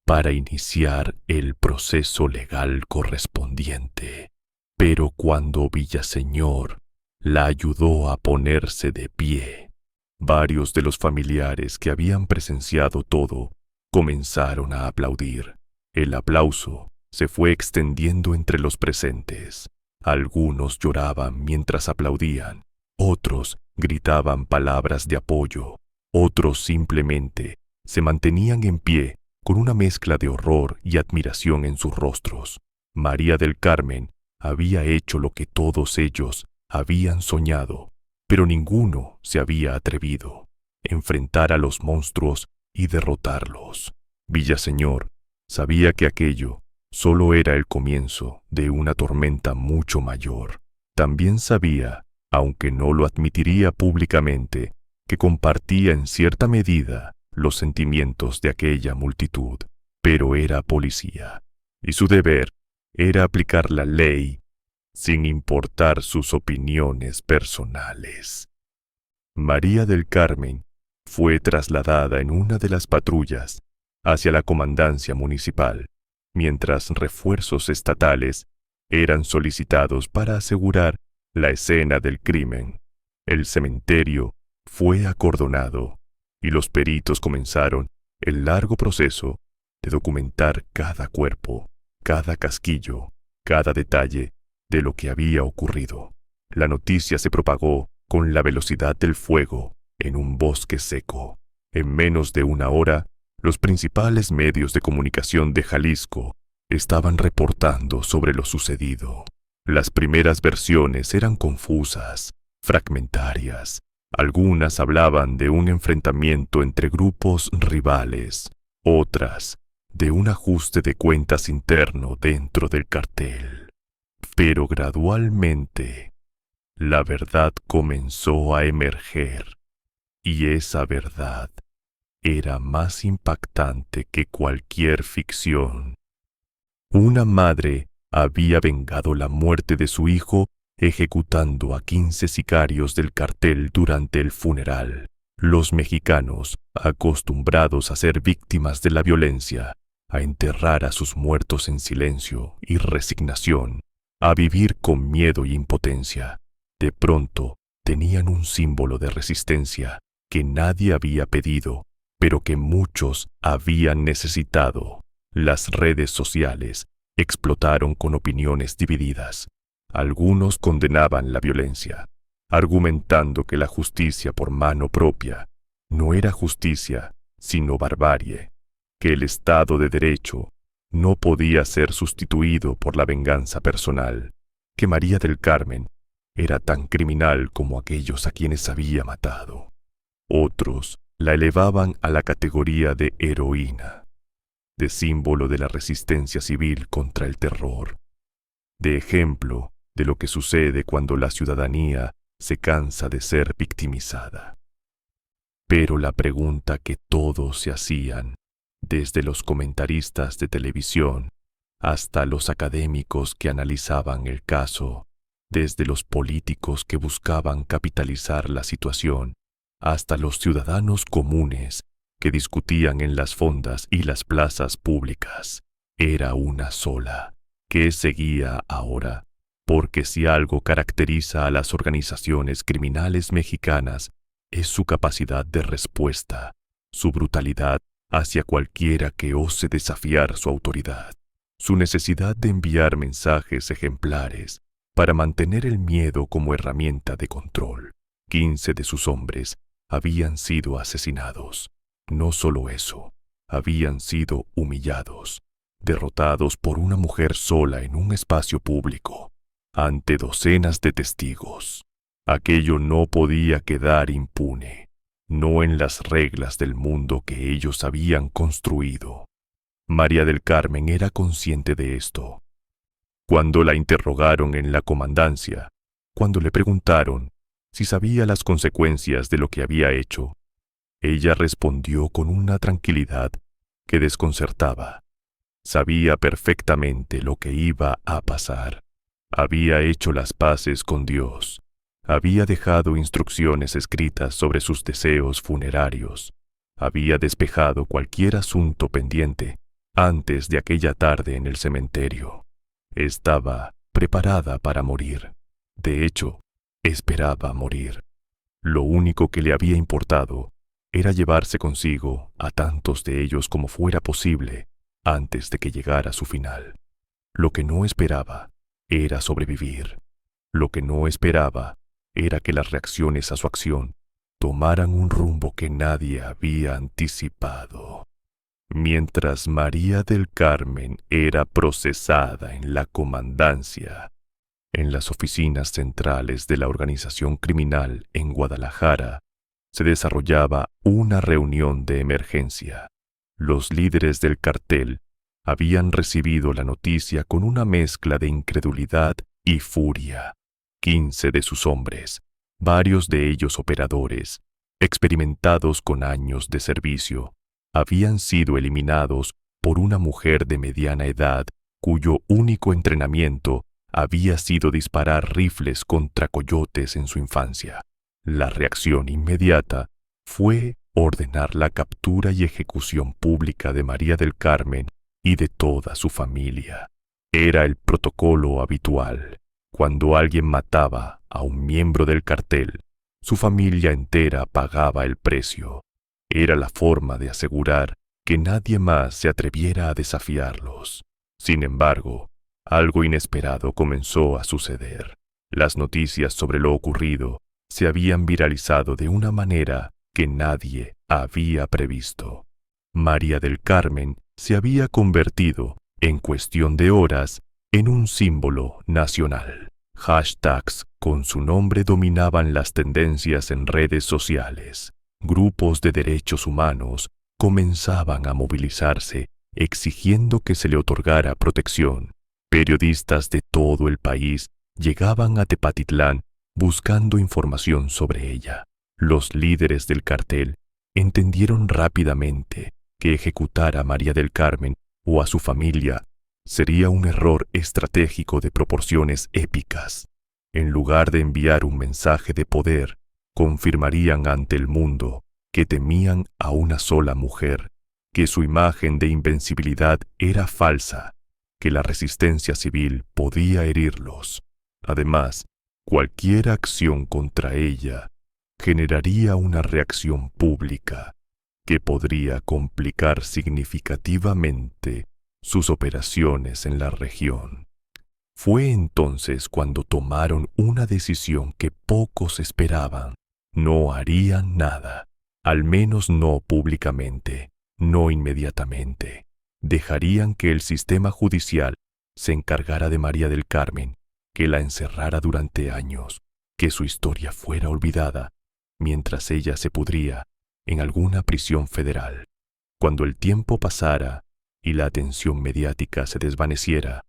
para iniciar el proceso legal correspondiente. Pero cuando Villaseñor la ayudó a ponerse de pie, varios de los familiares que habían presenciado todo comenzaron a aplaudir. El aplauso se fue extendiendo entre los presentes. Algunos lloraban mientras aplaudían, otros gritaban palabras de apoyo, otros simplemente se mantenían en pie con una mezcla de horror y admiración en sus rostros. María del Carmen había hecho lo que todos ellos habían soñado, pero ninguno se había atrevido: enfrentar a los monstruos y derrotarlos. Villaseñor sabía que aquello solo era el comienzo de una tormenta mucho mayor. También sabía, aunque no lo admitiría públicamente, que compartía en cierta medida los sentimientos de aquella multitud. pero era policía, y su deber era aplicar la ley sin importar sus opiniones personales. María del Carmen fue trasladada en una de las patrullas hacia la comandancia municipal, mientras refuerzos estatales eran solicitados para asegurar la escena del crimen. El cementerio fue acordonado y los peritos comenzaron el largo proceso de documentar cada cuerpo, cada casquillo, cada detalle de lo que había ocurrido. La noticia se propagó con la velocidad del fuego en un bosque seco. En menos de una hora, los principales medios de comunicación de Jalisco estaban reportando sobre lo sucedido. Las primeras versiones eran confusas, fragmentarias. Algunas hablaban de un enfrentamiento entre grupos rivales, otras de un ajuste de cuentas interno dentro del cartel. Pero gradualmente, la verdad comenzó a emerger, y esa verdad era más impactante que cualquier ficción. Una madre había vengado la muerte de su hijo ejecutando a 15 sicarios del cartel durante el funeral. Los mexicanos, acostumbrados a ser víctimas de la violencia, a enterrar a sus muertos en silencio y resignación, a vivir con miedo y impotencia, de pronto tenían un símbolo de resistencia que nadie había pedido, pero que muchos habían necesitado. Las redes sociales explotaron con opiniones divididas. Algunos condenaban la violencia, argumentando que la justicia por mano propia no era justicia, sino barbarie, que el Estado de Derecho no podía ser sustituido por la venganza personal, que María del Carmen era tan criminal como aquellos a quienes había matado. Otros la elevaban a la categoría de heroína, de símbolo de la resistencia civil contra el terror, de ejemplo de lo que sucede cuando la ciudadanía se cansa de ser victimizada. Pero la pregunta que todos se hacían, desde los comentaristas de televisión hasta los académicos que analizaban el caso, desde los políticos que buscaban capitalizar la situación, hasta los ciudadanos comunes que discutían en las fondas y las plazas públicas, era una sola. ¿Qué seguía ahora? Porque si algo caracteriza a las organizaciones criminales mexicanas es su capacidad de respuesta, su brutalidad hacia cualquiera que ose desafiar su autoridad, su necesidad de enviar mensajes ejemplares para mantener el miedo como herramienta de control. 15 de sus hombres habían sido asesinados. No solo eso, habían sido humillados, derrotados por una mujer sola en un espacio público, ante docenas de testigos. Aquello no podía quedar impune, no en las reglas del mundo que ellos habían construido. María del Carmen era consciente de esto. Cuando la interrogaron en la comandancia, cuando le preguntaron si sabía las consecuencias de lo que había hecho, ella respondió con una tranquilidad que desconcertaba. Sabía perfectamente lo que iba a pasar. Había hecho las paces con Dios. Había dejado instrucciones escritas sobre sus deseos funerarios. Había despejado cualquier asunto pendiente antes de aquella tarde en el cementerio. Estaba preparada para morir. De hecho, esperaba morir. Lo único que le había importado era llevarse consigo a tantos de ellos como fuera posible antes de que llegara su final. Lo que no esperaba era sobrevivir. Lo que no esperaba era que las reacciones a su acción tomaran un rumbo que nadie había anticipado. Mientras María del Carmen era procesada en la comandancia, en las oficinas centrales de la organización criminal en Guadalajara, se desarrollaba una reunión de emergencia. Los líderes del cartel habían recibido la noticia con una mezcla de incredulidad y furia. 15 de sus hombres, varios de ellos operadores, experimentados con años de servicio, habían sido eliminados por una mujer de mediana edad cuyo único entrenamiento había sido disparar rifles contra coyotes en su infancia. La reacción inmediata fue ordenar la captura y ejecución pública de María del Carmen y de toda su familia. Era el protocolo habitual. Cuando alguien mataba a un miembro del cartel, su familia entera pagaba el precio. Era la forma de asegurar que nadie más se atreviera a desafiarlos. Sin embargo, algo inesperado comenzó a suceder. Las noticias sobre lo ocurrido se habían viralizado de una manera que nadie había previsto. María del Carmen se había convertido, en cuestión de horas, en un símbolo nacional. Hashtags con su nombre dominaban las tendencias en redes sociales. Grupos de derechos humanos comenzaban a movilizarse exigiendo que se le otorgara protección. Periodistas de todo el país llegaban a Tepatitlán buscando información sobre ella. Los líderes del cartel entendieron rápidamente que ejecutar a María del Carmen o a su familia sería un error estratégico de proporciones épicas. En lugar de enviar un mensaje de poder, confirmarían ante el mundo que temían a una sola mujer, que su imagen de invencibilidad era falsa, que la resistencia civil podía herirlos. Además, cualquier acción contra ella generaría una reacción pública que podría complicar significativamente sus operaciones en la región. Fue entonces cuando tomaron una decisión que pocos esperaban. No harían nada, al menos no públicamente, no inmediatamente. Dejarían que el sistema judicial se encargara de María del Carmen, que la encerrara durante años, que su historia fuera olvidada, mientras ella se pudría en alguna prisión federal. Cuando el tiempo pasara y la atención mediática se desvaneciera,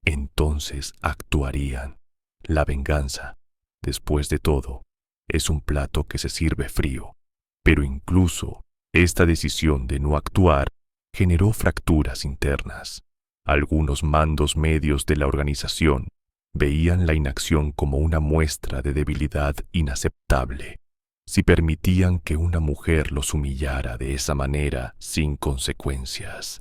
entonces actuarían. La venganza, después de todo, es un plato que se sirve frío, pero incluso esta decisión de no actuar generó fracturas internas. Algunos mandos medios de la organización veían la inacción como una muestra de debilidad inaceptable. Si permitían que una mujer los humillara de esa manera sin consecuencias,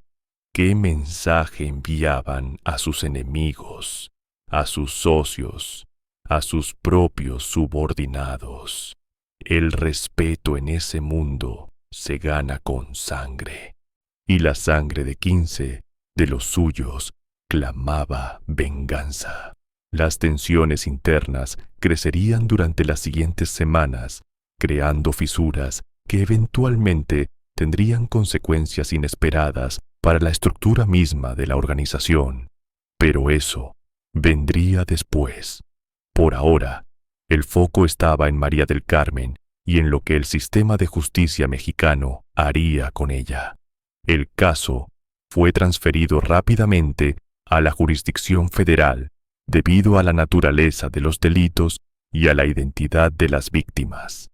¿qué mensaje enviaban a sus enemigos, a sus socios, a sus propios subordinados? El respeto en ese mundo se gana con sangre, y la sangre de 15 de los suyos clamaba venganza. Las tensiones internas crecerían durante las siguientes semanas, creando fisuras que eventualmente tendrían consecuencias inesperadas para la estructura misma de la organización. Pero eso vendría después. Por ahora, el foco estaba en María del Carmen y en lo que el sistema de justicia mexicano haría con ella. El caso fue transferido rápidamente a la jurisdicción federal debido a la naturaleza de los delitos y a la identidad de las víctimas.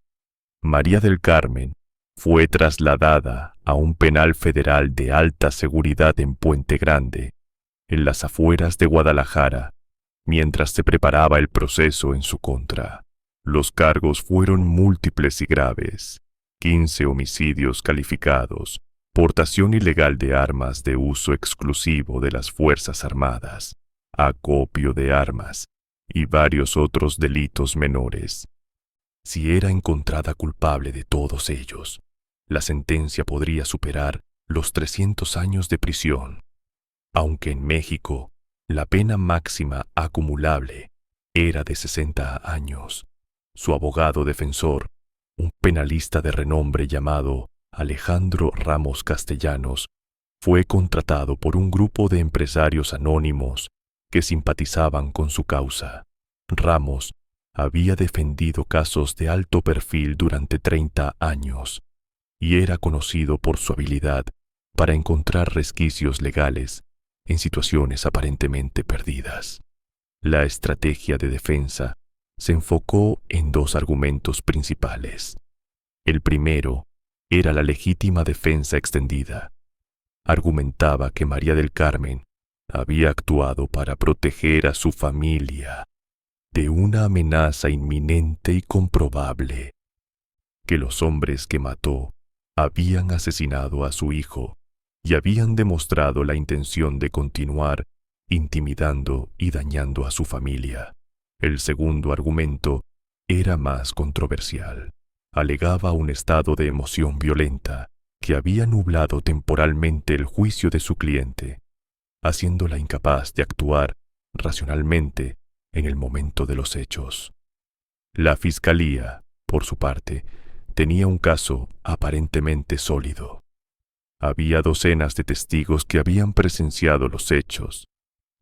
María del Carmen fue trasladada a un penal federal de alta seguridad en Puente Grande, en las afueras de Guadalajara, mientras se preparaba el proceso en su contra. Los cargos fueron múltiples y graves: 15 homicidios calificados, portación ilegal de armas de uso exclusivo de las Fuerzas Armadas, acopio de armas y varios otros delitos menores. Si era encontrada culpable de todos ellos, la sentencia podría superar los 300 años de prisión. Aunque en México la pena máxima acumulable era de 60 años, su abogado defensor, un penalista de renombre llamado Alejandro Ramos Castellanos, fue contratado por un grupo de empresarios anónimos que simpatizaban con su causa. Ramos había defendido casos de alto perfil durante 30 años y era conocido por su habilidad para encontrar resquicios legales en situaciones aparentemente perdidas. La estrategia de defensa se enfocó en dos argumentos principales. El primero era la legítima defensa extendida. argumentaba que María del Carmen había actuado para proteger a su familia de una amenaza inminente y comprobable, que los hombres que mató habían asesinado a su hijo y habían demostrado la intención de continuar intimidando y dañando a su familia. El segundo argumento era más controversial. Alegaba un estado de emoción violenta que había nublado temporalmente el juicio de su cliente, haciéndola incapaz de actuar racionalmente en el momento de los hechos. La fiscalía, por su parte, tenía un caso aparentemente sólido. Había docenas de testigos que habían presenciado los hechos,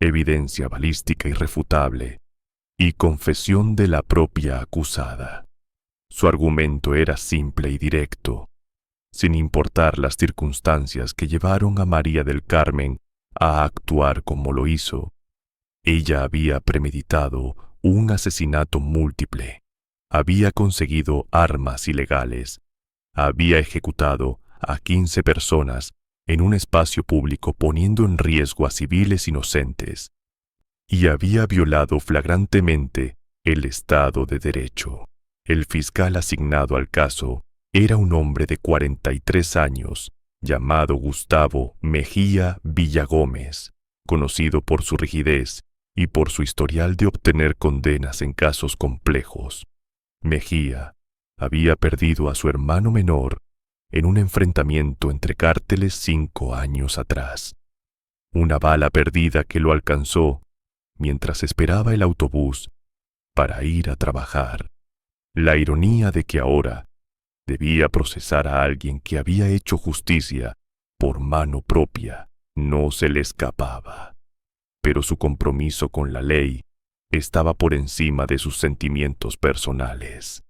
evidencia balística irrefutable y confesión de la propia acusada. Su argumento era simple y directo, sin importar las circunstancias que llevaron a María del Carmen a actuar como lo hizo. Ella había premeditado un asesinato múltiple, había conseguido armas ilegales, había ejecutado a 15 personas en un espacio público poniendo en riesgo a civiles inocentes, y había violado flagrantemente el Estado de Derecho. El fiscal asignado al caso era un hombre de 43 años, llamado Gustavo Mejía Villagómez, conocido por su rigidez y por su historial de obtener condenas en casos complejos. Mejía había perdido a su hermano menor en un enfrentamiento entre cárteles 5 años atrás. Una bala perdida que lo alcanzó mientras esperaba el autobús para ir a trabajar. La ironía de que ahora debía procesar a alguien que había hecho justicia por mano propia no se le escapaba. Pero su compromiso con la ley estaba por encima de sus sentimientos personales.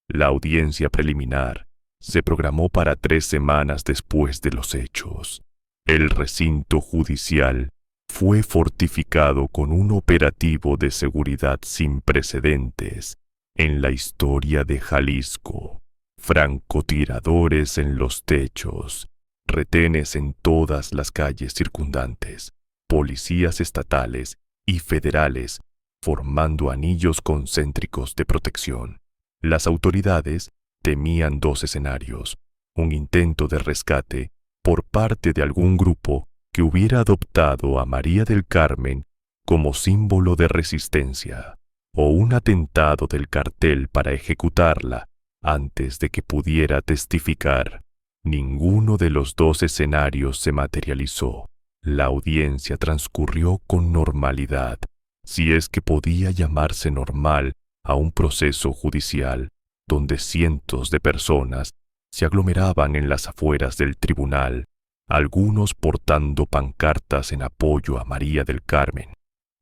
La audiencia preliminar se programó para 3 semanas después de los hechos. El recinto judicial fue fortificado con un operativo de seguridad sin precedentes en la historia de Jalisco. Francotiradores en los techos, retenes en todas las calles circundantes, policías estatales y federales formando anillos concéntricos de protección. Las autoridades temían 2 escenarios: un intento de rescate por parte de algún grupo que hubiera adoptado a María del Carmen como símbolo de resistencia, o un atentado del cartel para ejecutarla antes de que pudiera testificar. Ninguno de los 2 escenarios se materializó. La audiencia transcurrió con normalidad, si es que podía llamarse normal a un proceso judicial donde cientos de personas se aglomeraban en las afueras del tribunal, algunos portando pancartas en apoyo a María del Carmen,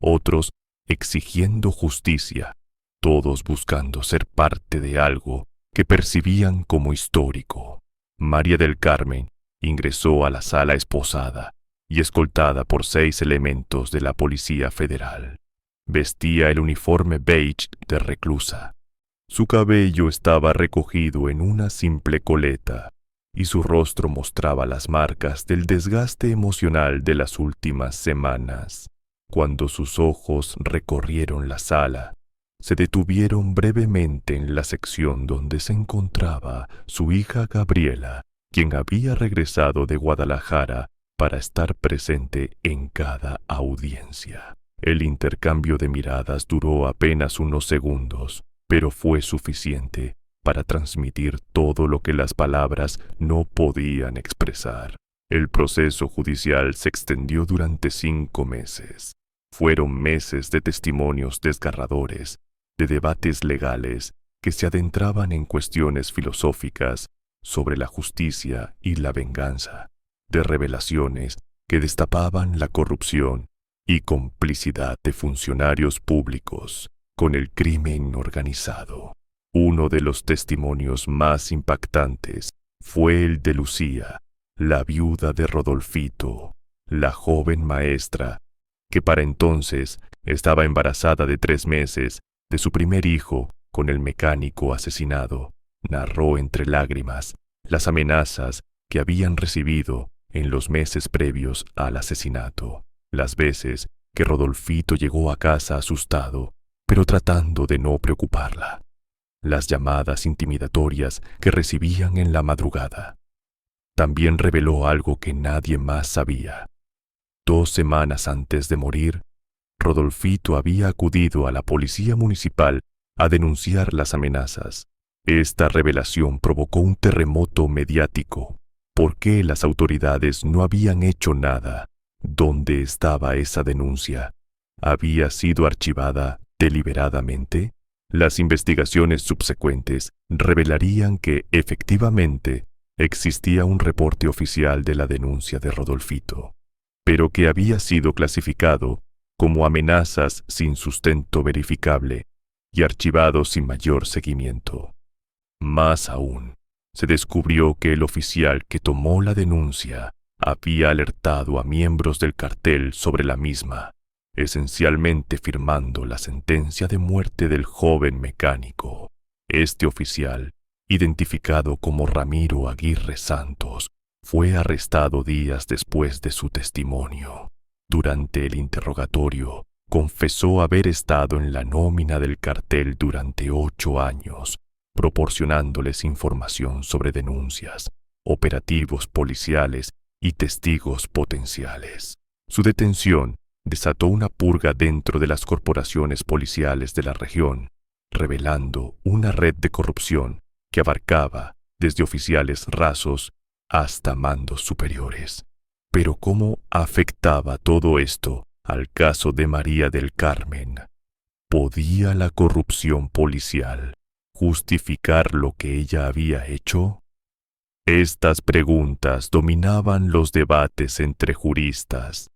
otros exigiendo justicia, todos buscando ser parte de algo que percibían como histórico. María del Carmen ingresó a la sala esposada y escoltada por 6 elementos de la Policía Federal. Vestía el uniforme beige de reclusa. Su cabello estaba recogido en una simple coleta y su rostro mostraba las marcas del desgaste emocional de las últimas semanas. Cuando sus ojos recorrieron la sala, se detuvieron brevemente en la sección donde se encontraba su hija Gabriela, quien había regresado de Guadalajara para estar presente en cada audiencia. El intercambio de miradas duró apenas unos segundos, pero fue suficiente para transmitir todo lo que las palabras no podían expresar. El proceso judicial se extendió durante 5 meses. Fueron meses de testimonios desgarradores, de debates legales que se adentraban en cuestiones filosóficas sobre la justicia y la venganza, de revelaciones que destapaban la corrupción y complicidad de funcionarios públicos con el crimen organizado. Uno de los testimonios más impactantes fue el de Lucía, la viuda de Rodolfito, la joven maestra, que para entonces estaba embarazada de 3 meses de su primer hijo con el mecánico asesinado. Narró entre lágrimas las amenazas que habían recibido en los meses previos al asesinato, las veces que Rodolfito llegó a casa asustado, pero tratando de no preocuparla, las llamadas intimidatorias que recibían en la madrugada. También reveló algo que nadie más sabía. 2 semanas antes de morir, Rodolfito había acudido a la policía municipal a denunciar las amenazas. Esta revelación provocó un terremoto mediático. ¿Por qué las autoridades no habían hecho nada? ¿Dónde estaba esa denuncia? ¿Había sido archivada deliberadamente? Las investigaciones subsecuentes revelarían que, efectivamente, existía un reporte oficial de la denuncia de Rodolfito, pero que había sido clasificado como amenazas sin sustento verificable y archivado sin mayor seguimiento. Más aún, se descubrió que el oficial que tomó la denuncia había alertado a miembros del cartel sobre la misma, esencialmente firmando la sentencia de muerte del joven mecánico. Este oficial, identificado como Ramiro Aguirre Santos, fue arrestado días después de su testimonio. Durante el interrogatorio, confesó haber estado en la nómina del cartel durante 8 años, proporcionándoles información sobre denuncias, operativos policiales y testigos potenciales. Su detención desató una purga dentro de las corporaciones policiales de la región, revelando una red de corrupción que abarcaba desde oficiales rasos hasta mandos superiores. Pero ¿cómo afectaba todo esto al caso de María del Carmen? ¿Podía la corrupción policial justificar lo que ella había hecho? Estas preguntas dominaban los debates entre juristas,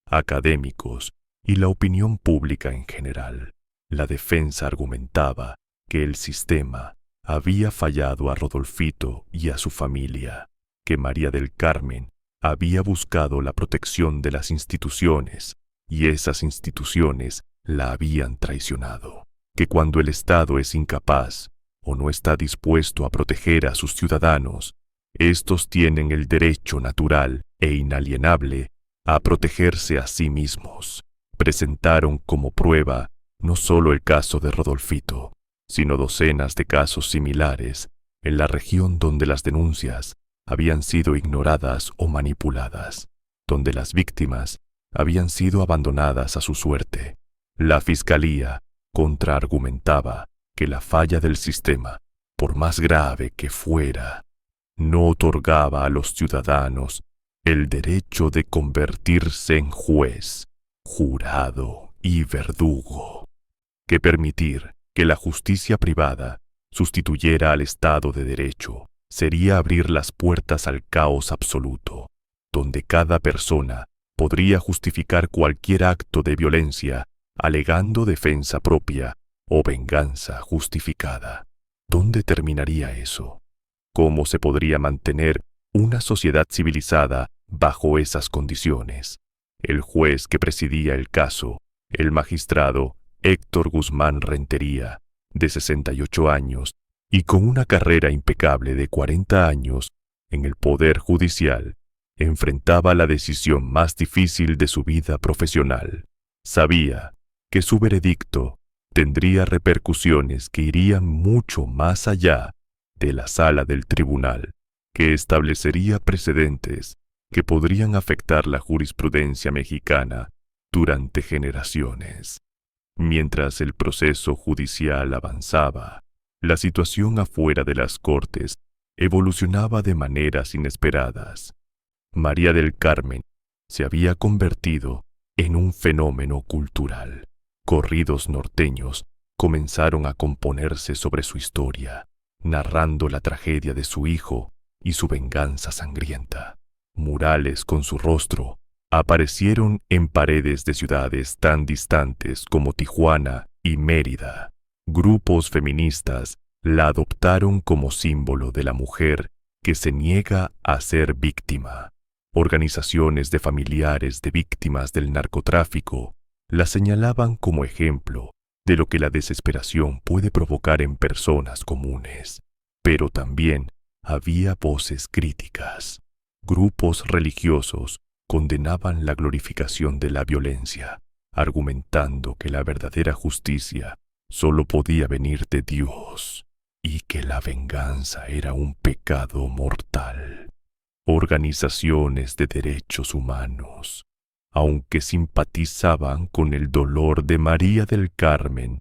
académicos y la opinión pública en general. La defensa argumentaba que el sistema había fallado a Rodolfito y a su familia, que María del Carmen había buscado la protección de las instituciones y esas instituciones la habían traicionado, que cuando el Estado es incapaz o no está dispuesto a proteger a sus ciudadanos, estos tienen el derecho natural e inalienable a protegerse a sí mismos. Presentaron como prueba no solo el caso de Rodolfito, sino docenas de casos similares en la región donde las denuncias habían sido ignoradas o manipuladas, donde las víctimas habían sido abandonadas a su suerte. La fiscalía contraargumentaba que la falla del sistema, por más grave que fuera, no otorgaba a los ciudadanos el derecho de convertirse en juez, jurado y verdugo, que permitir que la justicia privada sustituyera al Estado de Derecho sería abrir las puertas al caos absoluto, donde cada persona podría justificar cualquier acto de violencia alegando defensa propia o venganza justificada. ¿Dónde terminaría eso? ¿Cómo se podría mantener una sociedad civilizada bajo esas condiciones? El juez que presidía el caso, el magistrado Héctor Guzmán Rentería, de 68 años y con una carrera impecable de 40 años en el Poder Judicial, enfrentaba la decisión más difícil de su vida profesional. Sabía que su veredicto tendría repercusiones que irían mucho más allá de la sala del tribunal, que establecería precedentes que podrían afectar la jurisprudencia mexicana durante generaciones. Mientras el proceso judicial avanzaba, la situación afuera de las cortes evolucionaba de maneras inesperadas. María del Carmen se había convertido en un fenómeno cultural. Corridos norteños comenzaron a componerse sobre su historia, narrando la tragedia de su hijo y su venganza sangrienta. Murales con su rostro aparecieron en paredes de ciudades tan distantes como Tijuana y Mérida. Grupos feministas la adoptaron como símbolo de la mujer que se niega a ser víctima. Organizaciones de familiares de víctimas del narcotráfico la señalaban como ejemplo de lo que la desesperación puede provocar en personas comunes. Pero también había voces críticas. grupos religiosos condenaban la glorificación de la violencia, argumentando que la verdadera justicia solo podía venir de Dios y que la venganza era un pecado mortal. Organizaciones de derechos humanos, aunque simpatizaban con el dolor de María del Carmen,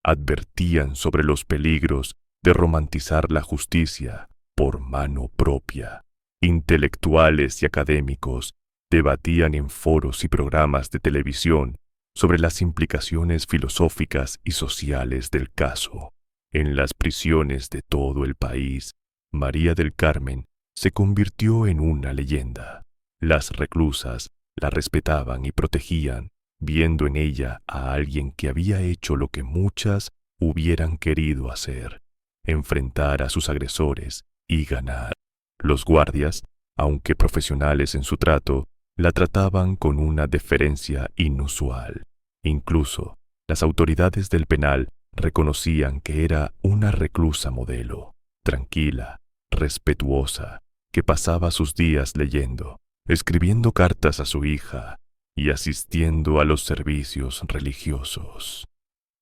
advertían sobre los peligros de romantizar la justicia por mano propia. Intelectuales y académicos debatían en foros y programas de televisión sobre las implicaciones filosóficas y sociales del caso. En las prisiones de todo el país, María del Carmen se convirtió en una leyenda. Las reclusas la respetaban y protegían, viendo en ella a alguien que había hecho lo que muchas hubieran querido hacer: enfrentar a sus agresores y ganar. Los guardias, aunque profesionales en su trato, la trataban con una deferencia inusual. Incluso las autoridades del penal reconocían que era una reclusa modelo, tranquila, respetuosa, que pasaba sus días leyendo, escribiendo cartas a su hija y asistiendo a los servicios religiosos.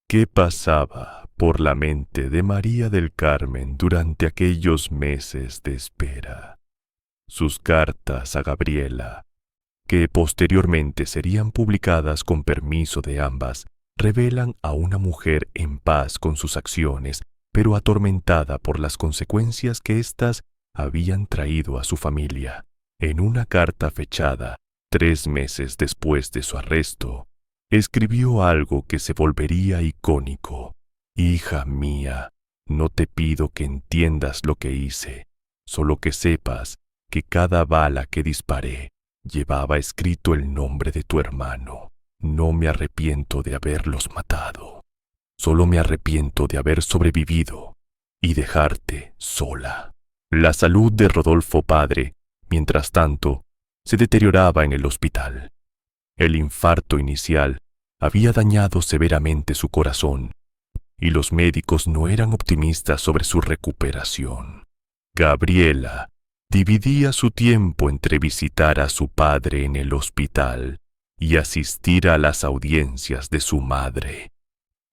¿Qué pasaba por la mente de María del Carmen durante aquellos meses de espera? Sus cartas a Gabriela, que posteriormente serían publicadas con permiso de ambas, revelan a una mujer en paz con sus acciones, pero atormentada por las consecuencias que éstas habían traído a su familia. En una carta fechada 3 meses después de su arresto, escribió algo que se volvería icónico: «Hija mía, no te pido que entiendas lo que hice, solo que sepas que cada bala que disparé llevaba escrito el nombre de tu hermano. No me arrepiento de haberlos matado. Solo me arrepiento de haber sobrevivido y dejarte sola». La salud de Rodolfo padre, mientras tanto, se deterioraba en el hospital. El infarto inicial había dañado severamente su corazón, y los médicos no eran optimistas sobre su recuperación. Gabriela dividía su tiempo entre visitar a su padre en el hospital y asistir a las audiencias de su madre,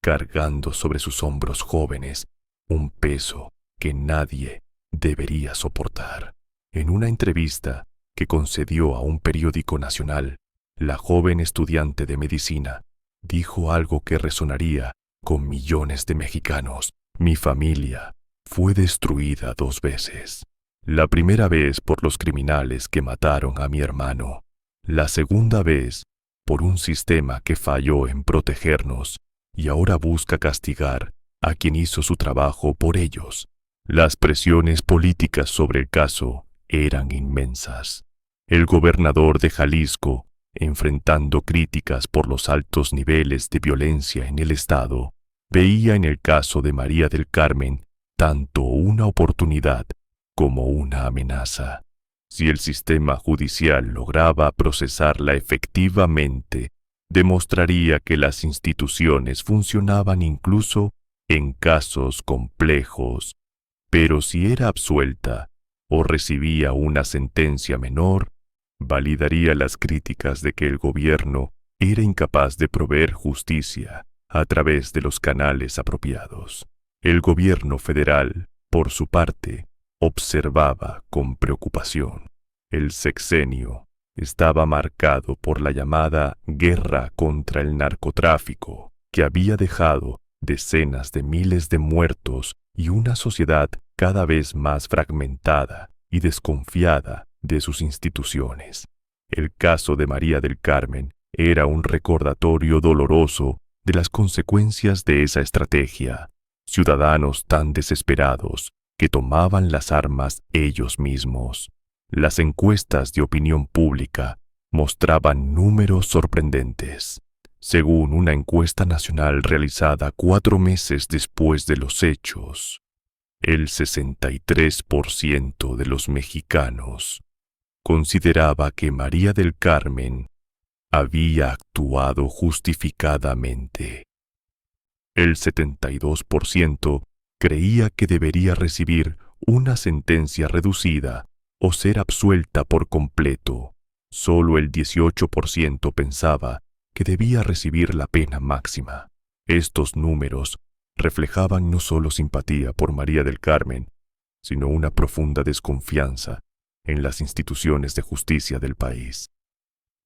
cargando sobre sus hombros jóvenes un peso que nadie debería soportar. En una entrevista que concedió a un periódico nacional, la joven estudiante de medicina dijo algo que resonaría con millones de mexicanos: «Mi familia fue destruida 2 veces. La primera vez por los criminales que mataron a mi hermano. La segunda vez por un sistema que falló en protegernos y ahora busca castigar a quien hizo su trabajo por ellos». Las presiones políticas sobre el caso eran inmensas. El gobernador de Jalisco, enfrentando críticas por los altos niveles de violencia en el estado, veía en el caso de María del Carmen tanto una oportunidad como una amenaza. Si el sistema judicial lograba procesarla efectivamente, demostraría que las instituciones funcionaban incluso en casos complejos. Pero si era absuelta o recibía una sentencia menor, validaría las críticas de que el gobierno era incapaz de proveer justicia a través de los canales apropiados. El gobierno federal, por su parte, observaba con preocupación. El sexenio estaba marcado por la llamada guerra contra el narcotráfico, que había dejado decenas de miles de muertos y una sociedad cada vez más fragmentada y desconfiada de sus instituciones. El caso de María del Carmen era un recordatorio doloroso de las consecuencias de esa estrategia. Ciudadanos tan desesperados que tomaban las armas ellos mismos. Las encuestas de opinión pública mostraban números sorprendentes. Según una encuesta nacional realizada 4 meses después de los hechos, el 63% de los mexicanos consideraba que María del Carmen había actuado justificadamente. El 72% creía que debería recibir una sentencia reducida o ser absuelta por completo. Solo el 18% pensaba que debía recibir la pena máxima. Estos números reflejaban no solo simpatía por María del Carmen, sino una profunda desconfianza en las instituciones de justicia del país.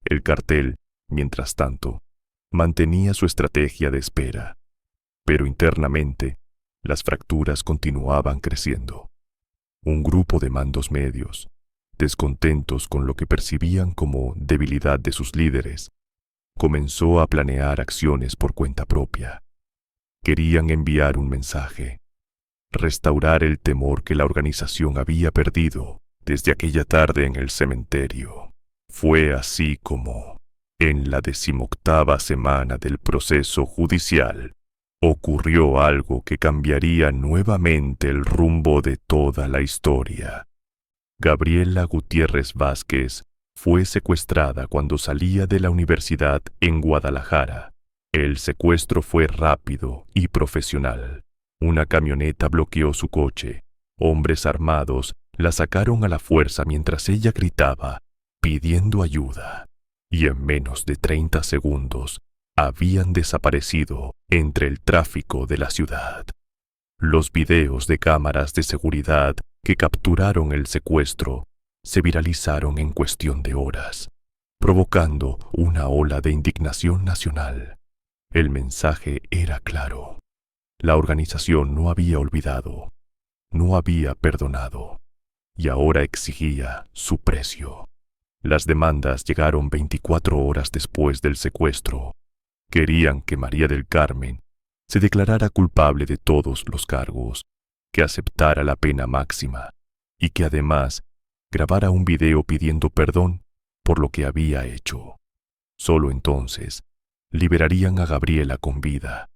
El cartel, mientras tanto, mantenía su estrategia de espera, pero internamente las fracturas continuaban creciendo. Un grupo de mandos medios, descontentos con lo que percibían como debilidad de sus líderes, comenzó a planear acciones por cuenta propia. Querían enviar un mensaje, restaurar el temor que la organización había perdido desde aquella tarde en el cementerio. Fue así como, en la 18ª semana del proceso judicial, ocurrió algo que cambiaría nuevamente el rumbo de toda la historia. Gabriela Gutiérrez Vázquez fue secuestrada cuando salía de la universidad en Guadalajara. El secuestro fue rápido y profesional. Una camioneta bloqueó su coche. Hombres armados la sacaron a la fuerza mientras ella gritaba, pidiendo ayuda. Y en menos de 30 segundos, habían desaparecido entre el tráfico de la ciudad. Los videos de cámaras de seguridad que capturaron el secuestro se viralizaron en cuestión de horas, provocando una ola de indignación nacional. El mensaje era claro. La organización no había olvidado, no había perdonado, y ahora exigía su precio. Las demandas llegaron 24 horas después del secuestro. Querían que María del Carmen se declarara culpable de todos los cargos, que aceptara la pena máxima y que además grabara un video pidiendo perdón por lo que había hecho. Solo entonces liberarían a Gabriela con vida.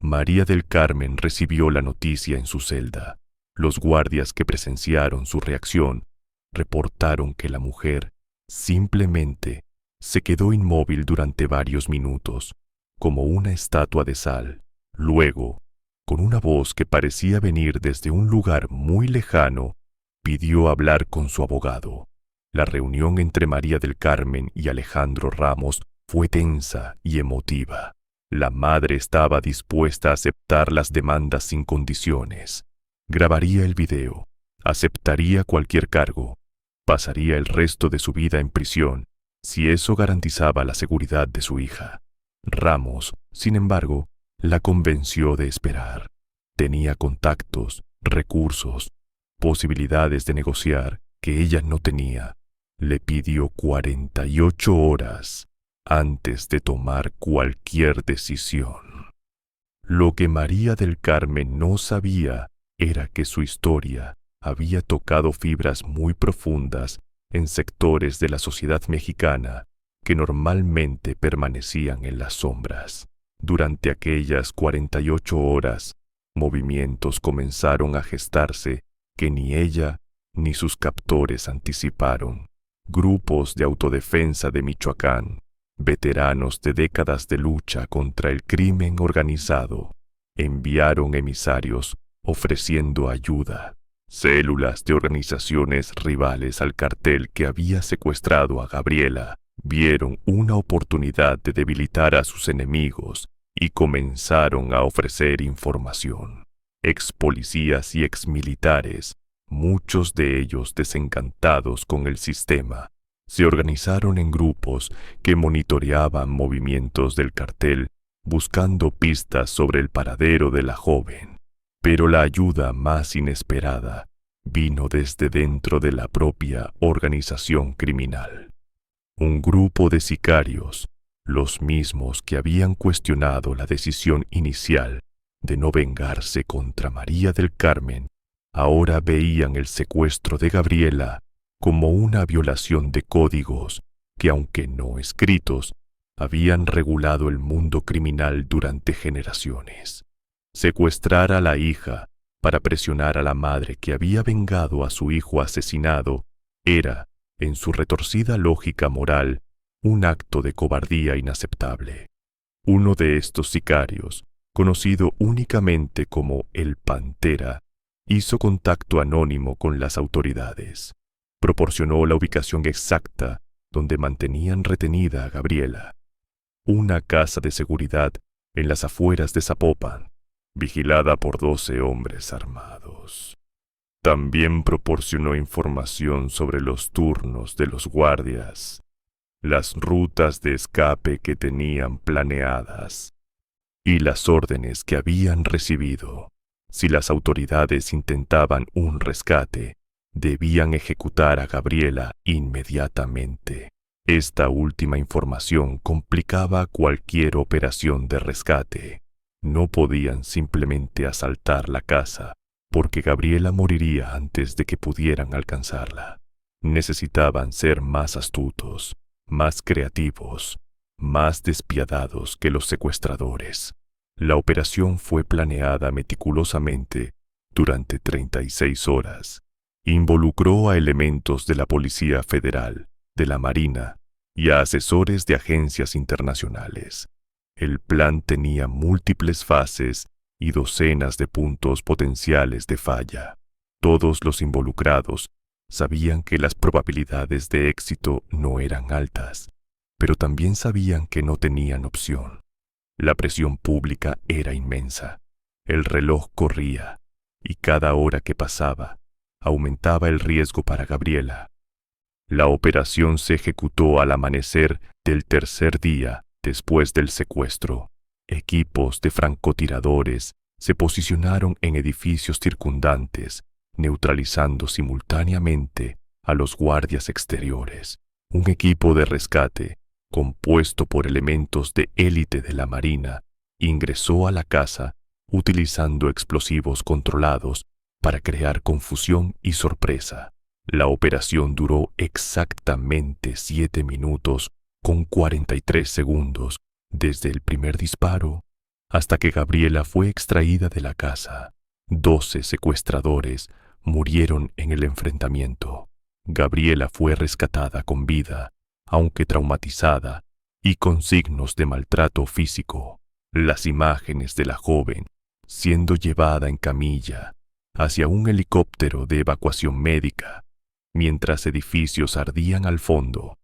María del Carmen recibió la noticia en su celda. Los guardias que presenciaron su reacción reportaron que la mujer simplemente se quedó inmóvil durante varios minutos, como una estatua de sal. Luego, con una voz que parecía venir desde un lugar muy lejano, pidió hablar con su abogado. La reunión entre María del Carmen y Alejandro Ramos fue tensa y emotiva. La madre estaba dispuesta a aceptar las demandas sin condiciones. Grabaría el video, aceptaría cualquier cargo, pasaría el resto de su vida en prisión si eso garantizaba la seguridad de su hija. Ramos, sin embargo, la convenció de esperar. Tenía contactos, recursos, posibilidades de negociar que ella no tenía. Le pidió 48 horas antes de tomar cualquier decisión. Lo que María del Carmen no sabía era que su historia había tocado fibras muy profundas en sectores de la sociedad mexicana que normalmente permanecían en las sombras. Durante aquellas 48 horas, movimientos comenzaron a gestarse que ni ella ni sus captores anticiparon. Grupos de autodefensa de Michoacán, veteranos de décadas de lucha contra el crimen organizado, enviaron emisarios ofreciendo ayuda. Células de organizaciones rivales al cartel que había secuestrado a Gabriela vieron una oportunidad de debilitar a sus enemigos y comenzaron a ofrecer información. Ex policías y ex militares, muchos de ellos desencantados con el sistema, se organizaron en grupos que monitoreaban movimientos del cartel buscando pistas sobre el paradero de la joven. Pero la ayuda más inesperada vino desde dentro de la propia organización criminal. Un grupo de sicarios, los mismos que habían cuestionado la decisión inicial de no vengarse contra María del Carmen, ahora veían el secuestro de Gabriela como una violación de códigos que, aunque no escritos, habían regulado el mundo criminal durante generaciones. Secuestrar a la hija para presionar a la madre que había vengado a su hijo asesinado era, en su retorcida lógica moral, un acto de cobardía inaceptable. Uno de estos sicarios, conocido únicamente como el Pantera, hizo contacto anónimo con las autoridades. Proporcionó la ubicación exacta donde mantenían retenida a Gabriela, una casa de seguridad en las afueras de Zapopan, vigilada por 12 hombres armados. También proporcionó información sobre los turnos de los guardias, las rutas de escape que tenían planeadas y las órdenes que habían recibido. Si las autoridades intentaban un rescate, debían ejecutar a Gabriela inmediatamente. Esta última información complicaba cualquier operación de rescate. No podían simplemente asaltar la casa, porque Gabriela moriría antes de que pudieran alcanzarla. Necesitaban ser más astutos, más creativos, más despiadados que los secuestradores. La operación fue planeada meticulosamente durante 36 horas. Involucró a elementos de la Policía Federal, de la Marina y a asesores de agencias internacionales. El plan tenía múltiples fases y docenas de puntos potenciales de falla. Todos los involucrados sabían que las probabilidades de éxito no eran altas, pero también sabían que no tenían opción. La presión pública era inmensa. El reloj corría, y cada hora que pasaba aumentaba el riesgo para Gabriela. La operación se ejecutó al amanecer del tercer día después del secuestro. Equipos de francotiradores se posicionaron en edificios circundantes, neutralizando simultáneamente a los guardias exteriores. Un equipo de rescate, compuesto por elementos de élite de la Marina, ingresó a la casa utilizando explosivos controlados para crear confusión y sorpresa. La operación duró exactamente 7 minutos con 43 segundos desde el primer disparo hasta que Gabriela fue extraída de la casa. 12 secuestradores murieron en el enfrentamiento. Gabriela fue rescatada con vida, aunque traumatizada y con signos de maltrato físico. Las imágenes de la joven siendo llevada en camilla hacia un helicóptero de evacuación médica, mientras edificios ardían al fondo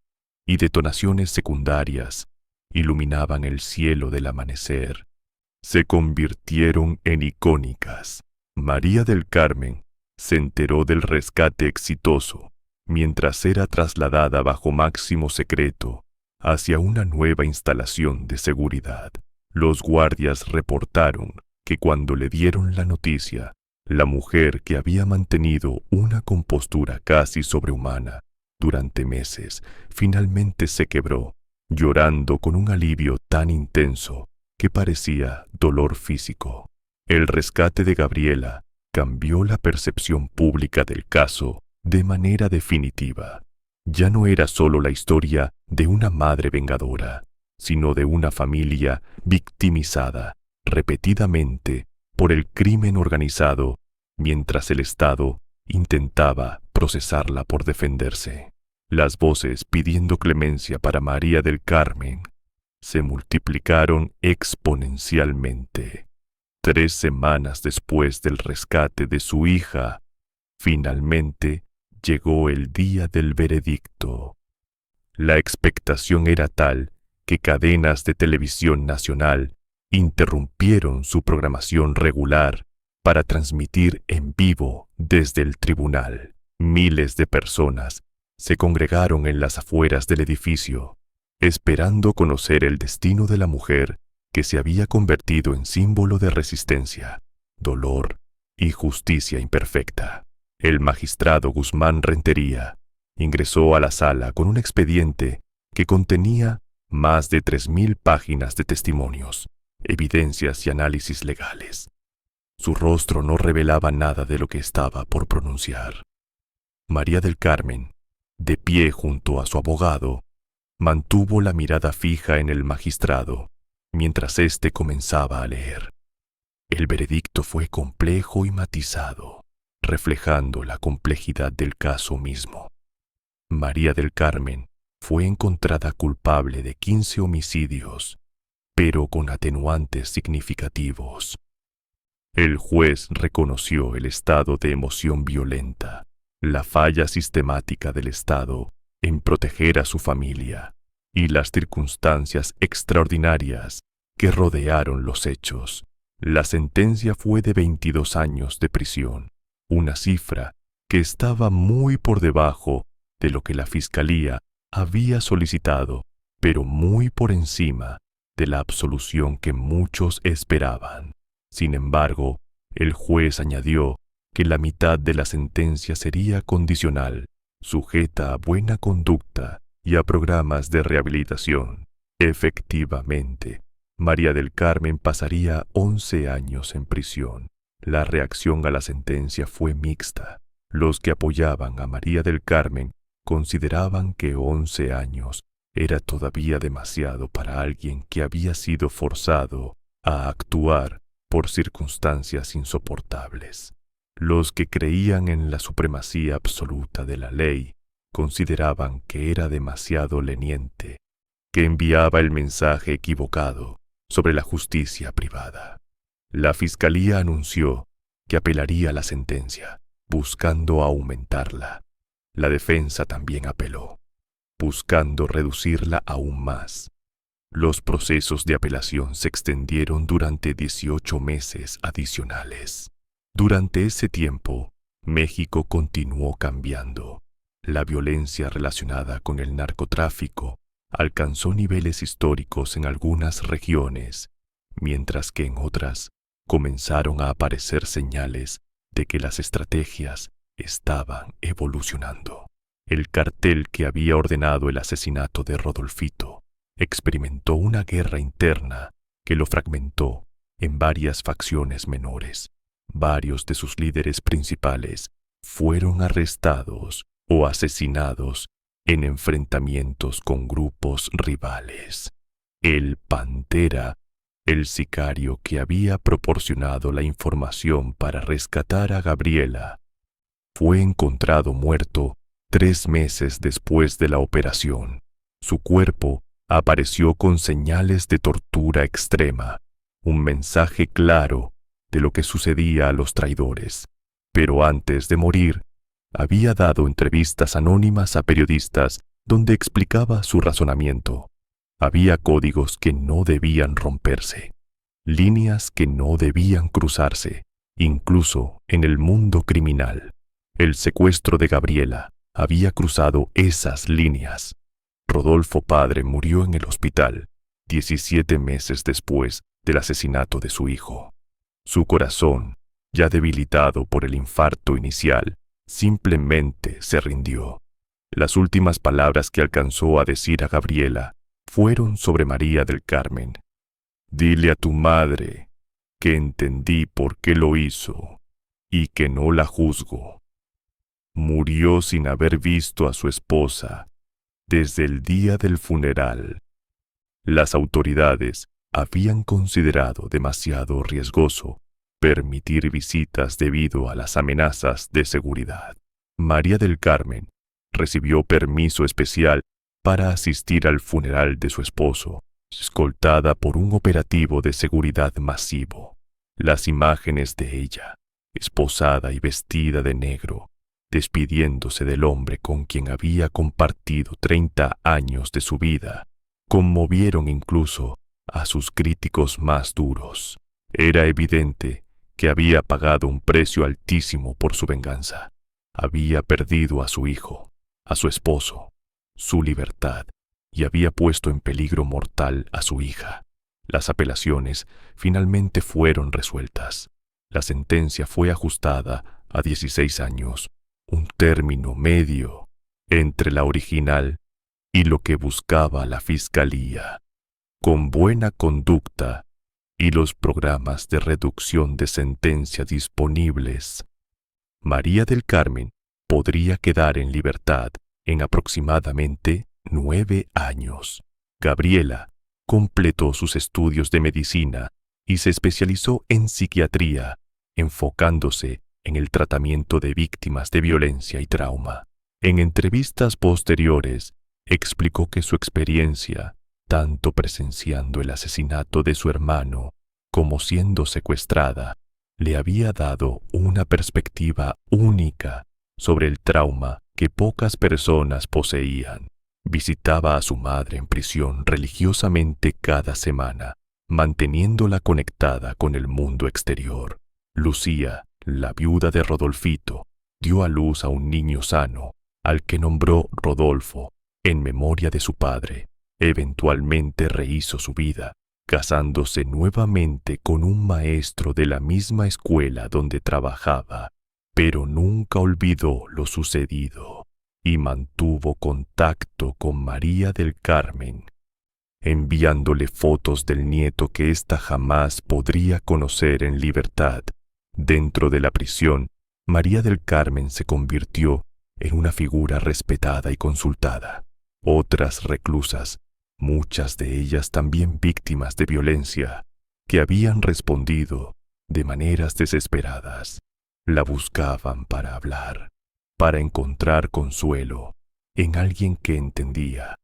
y detonaciones secundarias iluminaban el cielo del amanecer, se convirtieron en icónicas. María del Carmen se enteró del rescate exitoso mientras era trasladada bajo máximo secreto hacia una nueva instalación de seguridad. Los guardias reportaron que cuando le dieron la noticia, la mujer, que había mantenido una compostura casi sobrehumana durante meses, finalmente se quebró, llorando con un alivio tan intenso que parecía dolor físico. El rescate de Gabriela cambió la percepción pública del caso de manera definitiva. Ya no era solo la historia de una madre vengadora, sino de una familia victimizada repetidamente por el crimen organizado, mientras el Estado intentaba procesarla por defenderse. Las voces pidiendo clemencia para María del Carmen se multiplicaron exponencialmente. 3 semanas después del rescate de su hija, finalmente llegó el día del veredicto. La expectación era tal que cadenas de televisión nacional interrumpieron su programación regular para transmitir en vivo desde el tribunal. Miles de personas se congregaron en las afueras del edificio, esperando conocer el destino de la mujer que se había convertido en símbolo de resistencia, dolor y justicia imperfecta. El magistrado Guzmán Rentería ingresó a la sala con un expediente que contenía más de 3.000 páginas de testimonios, evidencias y análisis legales. Su rostro no revelaba nada de lo que estaba por pronunciar. María del Carmen, de pie junto a su abogado, mantuvo la mirada fija en el magistrado mientras éste comenzaba a leer. El veredicto fue complejo y matizado, reflejando la complejidad del caso mismo. María del Carmen fue encontrada culpable de 15 homicidios, pero con atenuantes significativos. El juez reconoció el estado de emoción violenta, la falla sistemática del Estado en proteger a su familia y las circunstancias extraordinarias que rodearon los hechos. La sentencia fue de 22 años de prisión, una cifra que estaba muy por debajo de lo que la Fiscalía había solicitado, pero muy por encima de la absolución que muchos esperaban. Sin embargo, el juez añadió que la mitad de la sentencia sería condicional, sujeta a buena conducta y a programas de rehabilitación. Efectivamente, María del Carmen pasaría 11 años en prisión. La reacción a la sentencia fue mixta. Los que apoyaban a María del Carmen consideraban que 11 años era todavía demasiado para alguien que había sido forzado a actuar por circunstancias insoportables. Los que creían en la supremacía absoluta de la ley consideraban que era demasiado leniente, que enviaba el mensaje equivocado sobre la justicia privada. La Fiscalía anunció que apelaría la sentencia, buscando aumentarla. La defensa también apeló, buscando reducirla aún más. Los procesos de apelación se extendieron durante 18 meses adicionales. Durante ese tiempo, México continuó cambiando. La violencia relacionada con el narcotráfico alcanzó niveles históricos en algunas regiones, mientras que en otras comenzaron a aparecer señales de que las estrategias estaban evolucionando. El cartel que había ordenado el asesinato de Rodolfito experimentó una guerra interna que lo fragmentó en varias facciones menores. Varios de sus líderes principales fueron arrestados o asesinados en enfrentamientos con grupos rivales. El Pantera, el sicario que había proporcionado la información para rescatar a Gabriela, fue encontrado muerto 3 meses después de la operación. Su cuerpo apareció con señales de tortura extrema, un mensaje claro de lo que sucedía a los traidores. Pero antes de morir, había dado entrevistas anónimas a periodistas donde explicaba su razonamiento. Había códigos que no debían romperse, líneas que no debían cruzarse, incluso en el mundo criminal. El secuestro de Gabriela había cruzado esas líneas. Rodolfo padre murió en el hospital 17 meses después del asesinato de su hijo. Su corazón, ya debilitado por el infarto inicial, simplemente se rindió. Las últimas palabras que alcanzó a decir a Gabriela fueron sobre María del Carmen. «Dile a tu madre que entendí por qué lo hizo y que no la juzgo». Murió sin haber visto a su esposa desde el día del funeral. Las autoridades habían considerado demasiado riesgoso permitir visitas debido a las amenazas de seguridad. María del Carmen recibió permiso especial para asistir al funeral de su esposo, escoltada por un operativo de seguridad masivo. Las imágenes de ella, esposada y vestida de negro, despidiéndose del hombre con quien había compartido 30 años de su vida, conmovieron incluso a sus críticos más duros. Era evidente que había pagado un precio altísimo por su venganza. Había perdido a su hijo, a su esposo, su libertad, y había puesto en peligro mortal a su hija. Las apelaciones finalmente fueron resueltas. La sentencia fue ajustada a 16 años, un término medio entre la original y lo que buscaba la Fiscalía. Con buena conducta y los programas de reducción de sentencia disponibles, María del Carmen podría quedar en libertad en aproximadamente 9 años. Gabriela completó sus estudios de medicina y se especializó en psiquiatría, enfocándose en el tratamiento de víctimas de violencia y trauma. En entrevistas posteriores, explicó que su experiencia, tanto presenciando el asesinato de su hermano como siendo secuestrada, le había dado una perspectiva única sobre el trauma que pocas personas poseían. Visitaba a su madre en prisión religiosamente cada semana, manteniéndola conectada con el mundo exterior. Lucía, la viuda de Rodolfito, dio a luz a un niño sano, al que nombró Rodolfo, en memoria de su padre. Eventualmente rehizo su vida, casándose nuevamente con un maestro de la misma escuela donde trabajaba, pero nunca olvidó lo sucedido y mantuvo contacto con María del Carmen, enviándole fotos del nieto que ésta jamás podría conocer en libertad. Dentro de la prisión, María del Carmen se convirtió en una figura respetada y consultada. Otras reclusas, muchas de ellas también víctimas de violencia, que habían respondido de maneras desesperadas, la buscaban para hablar, para encontrar consuelo en alguien que entendía.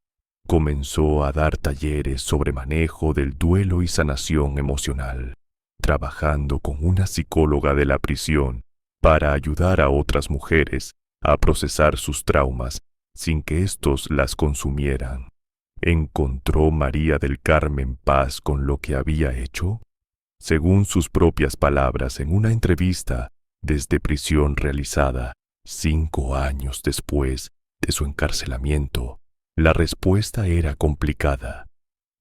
Comenzó a dar talleres sobre manejo del duelo y sanación emocional, trabajando con una psicóloga de la prisión para ayudar a otras mujeres a procesar sus traumas sin que éstos las consumieran. ¿Encontró María del Carmen paz con lo que había hecho? Según sus propias palabras en una entrevista desde prisión realizada 5 años después de su encarcelamiento, la respuesta era complicada.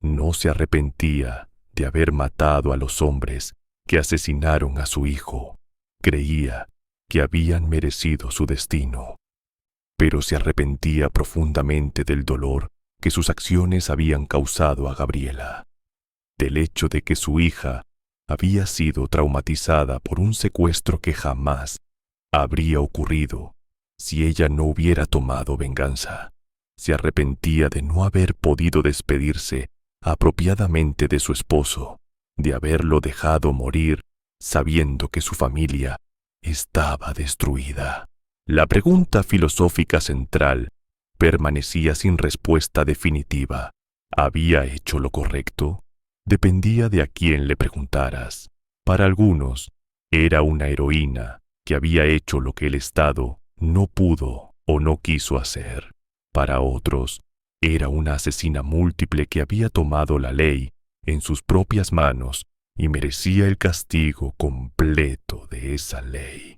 No se arrepentía de haber matado a los hombres que asesinaron a su hijo. Creía que habían merecido su destino, pero se arrepentía profundamente del dolor que sus acciones habían causado a Gabriela, del hecho de que su hija había sido traumatizada por un secuestro que jamás habría ocurrido si ella no hubiera tomado venganza. Se arrepentía de no haber podido despedirse apropiadamente de su esposo, de haberlo dejado morir sabiendo que su familia estaba destruida. La pregunta filosófica central permanecía sin respuesta definitiva. ¿Había hecho lo correcto? Dependía de a quién le preguntaras. Para algunos, era una heroína que había hecho lo que el Estado no pudo o no quiso hacer. Para otros, era una asesina múltiple que había tomado la ley en sus propias manos y merecía el castigo completo de esa ley.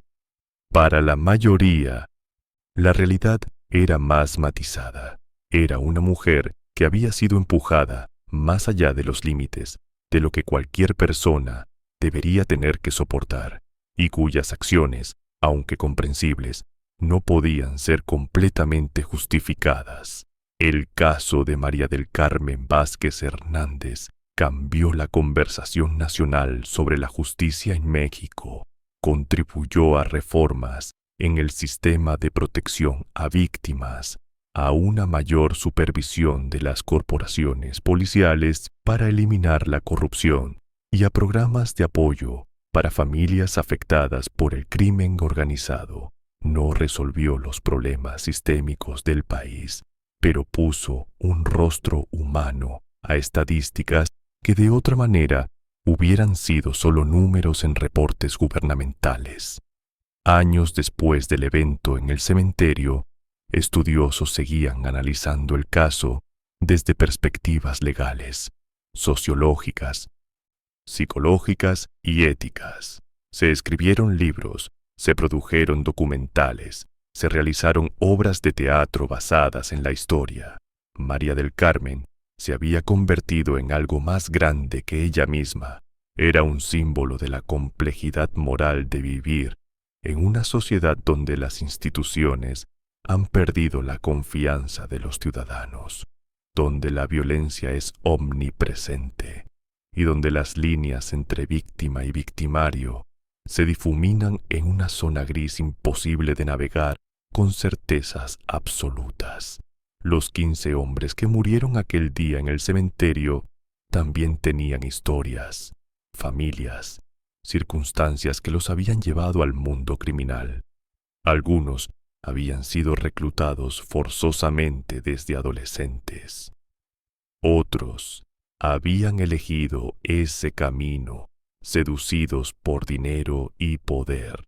Para la mayoría, la realidad era más matizada. Era una mujer que había sido empujada más allá de los límites de lo que cualquier persona debería tener que soportar, y cuyas acciones, aunque comprensibles, no podían ser completamente justificadas. El caso de María del Carmen Vázquez Hernández cambió la conversación nacional sobre la justicia en México, contribuyó a reformas en el sistema de protección a víctimas, a una mayor supervisión de las corporaciones policiales para eliminar la corrupción y a programas de apoyo para familias afectadas por el crimen organizado. No resolvió los problemas sistémicos del país, pero puso un rostro humano a estadísticas que de otra manera hubieran sido solo números en reportes gubernamentales. Años después del evento en el cementerio, estudiosos seguían analizando el caso desde perspectivas legales, sociológicas, psicológicas y éticas. Se escribieron libros, se produjeron documentales, se realizaron obras de teatro basadas en la historia. María del Carmen se había convertido en algo más grande que ella misma. Era un símbolo de la complejidad moral de vivir en una sociedad donde las instituciones han perdido la confianza de los ciudadanos, donde la violencia es omnipresente y donde las líneas entre víctima y victimario se difuminan en una zona gris imposible de navegar con certezas absolutas. Los 15 hombres que murieron aquel día en el cementerio también tenían historias, familias, circunstancias que los habían llevado al mundo criminal. Algunos habían sido reclutados forzosamente desde adolescentes. Otros habían elegido ese camino, seducidos por dinero y poder.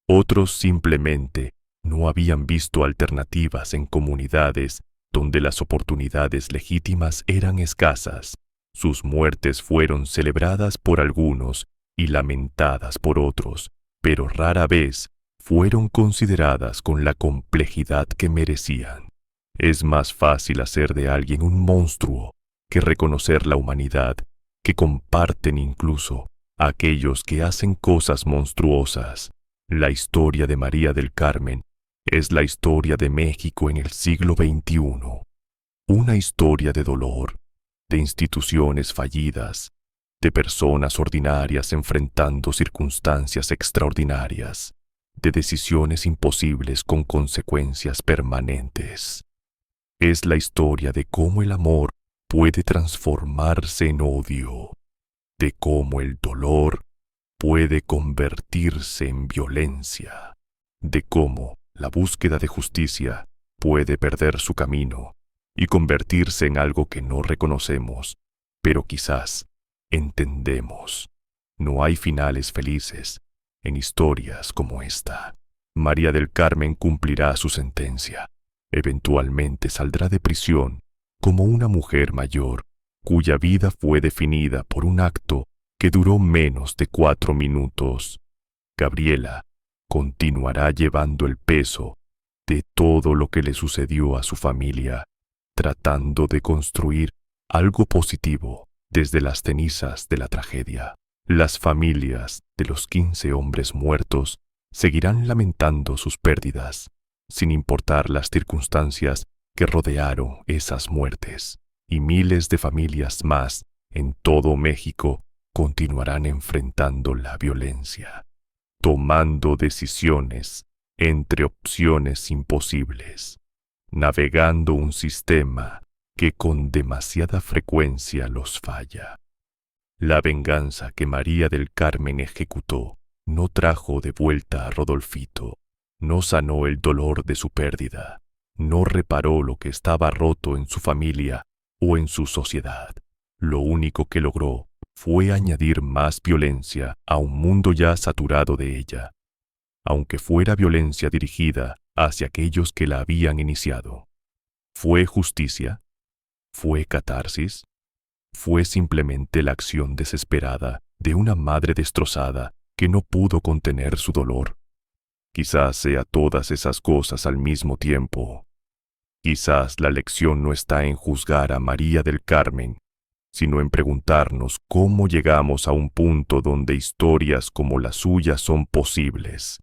Otros simplemente No habían visto alternativas en comunidades donde las oportunidades legítimas eran escasas. Sus muertes fueron celebradas por algunos y lamentadas por otros, pero rara vez fueron consideradas con la complejidad que merecían. Es más fácil hacer de alguien un monstruo que reconocer la humanidad que comparten incluso aquellos que hacen cosas monstruosas. La historia de María del Carmen es la historia de México en el siglo XXI. Una historia de dolor, de instituciones fallidas, de personas ordinarias enfrentando circunstancias extraordinarias, de decisiones imposibles con consecuencias permanentes. Es la historia de cómo el amor puede transformarse en odio, de cómo el dolor puede convertirse en violencia, de cómo la búsqueda de justicia puede perder su camino y convertirse en algo que no reconocemos, pero quizás entendemos. No hay finales felices en historias como esta. María del Carmen cumplirá su sentencia. Eventualmente saldrá de prisión como una mujer mayor cuya vida fue definida por un acto que duró menos de 4 minutos. Gabriela continuará llevando el peso de todo lo que le sucedió a su familia, tratando de construir algo positivo desde las cenizas de la tragedia. Las familias de los 15 hombres muertos seguirán lamentando sus pérdidas, sin importar las circunstancias que rodearon esas muertes, y miles de familias más en todo México continuarán enfrentando la violencia, tomando decisiones entre opciones imposibles, navegando un sistema que con demasiada frecuencia los falla. La venganza que María del Carmen ejecutó no trajo de vuelta a Rodolfito, no sanó el dolor de su pérdida, no reparó lo que estaba roto en su familia o en su sociedad. Lo único que logró fue añadir más violencia a un mundo ya saturado de ella, aunque fuera violencia dirigida hacia aquellos que la habían iniciado. ¿Fue justicia? ¿Fue catarsis? ¿Fue simplemente la acción desesperada de una madre destrozada que no pudo contener su dolor? Quizás sea todas esas cosas al mismo tiempo. Quizás la lección no está en juzgar a María del Carmen, sino en preguntarnos cómo llegamos a un punto donde historias como la suya son posibles,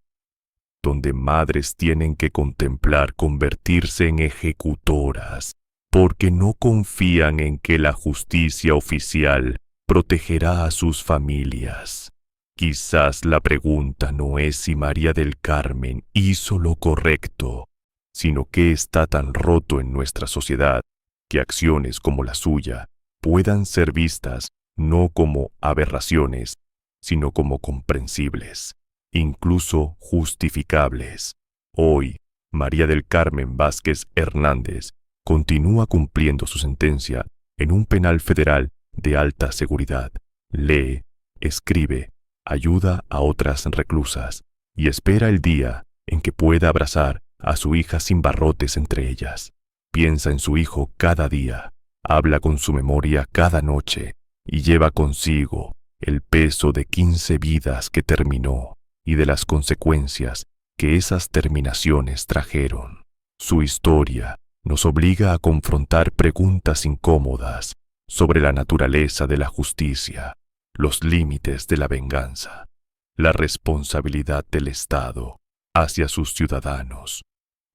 donde madres tienen que contemplar convertirse en ejecutoras, porque no confían en que la justicia oficial protegerá a sus familias. Quizás la pregunta no es si María del Carmen hizo lo correcto, sino qué está tan roto en nuestra sociedad que acciones como la suya puedan ser vistas no como aberraciones, sino como comprensibles, incluso justificables. Hoy, María del Carmen Vázquez Hernández continúa cumpliendo su sentencia en un penal federal de alta seguridad. Lee, escribe, ayuda a otras reclusas y espera el día en que pueda abrazar a su hija sin barrotes entre ellas. Piensa en su hijo cada día, habla con su memoria cada noche y lleva consigo el peso de 15 vidas que terminó y de las consecuencias que esas terminaciones trajeron. Su historia nos obliga a confrontar preguntas incómodas sobre la naturaleza de la justicia, los límites de la venganza, la responsabilidad del Estado hacia sus ciudadanos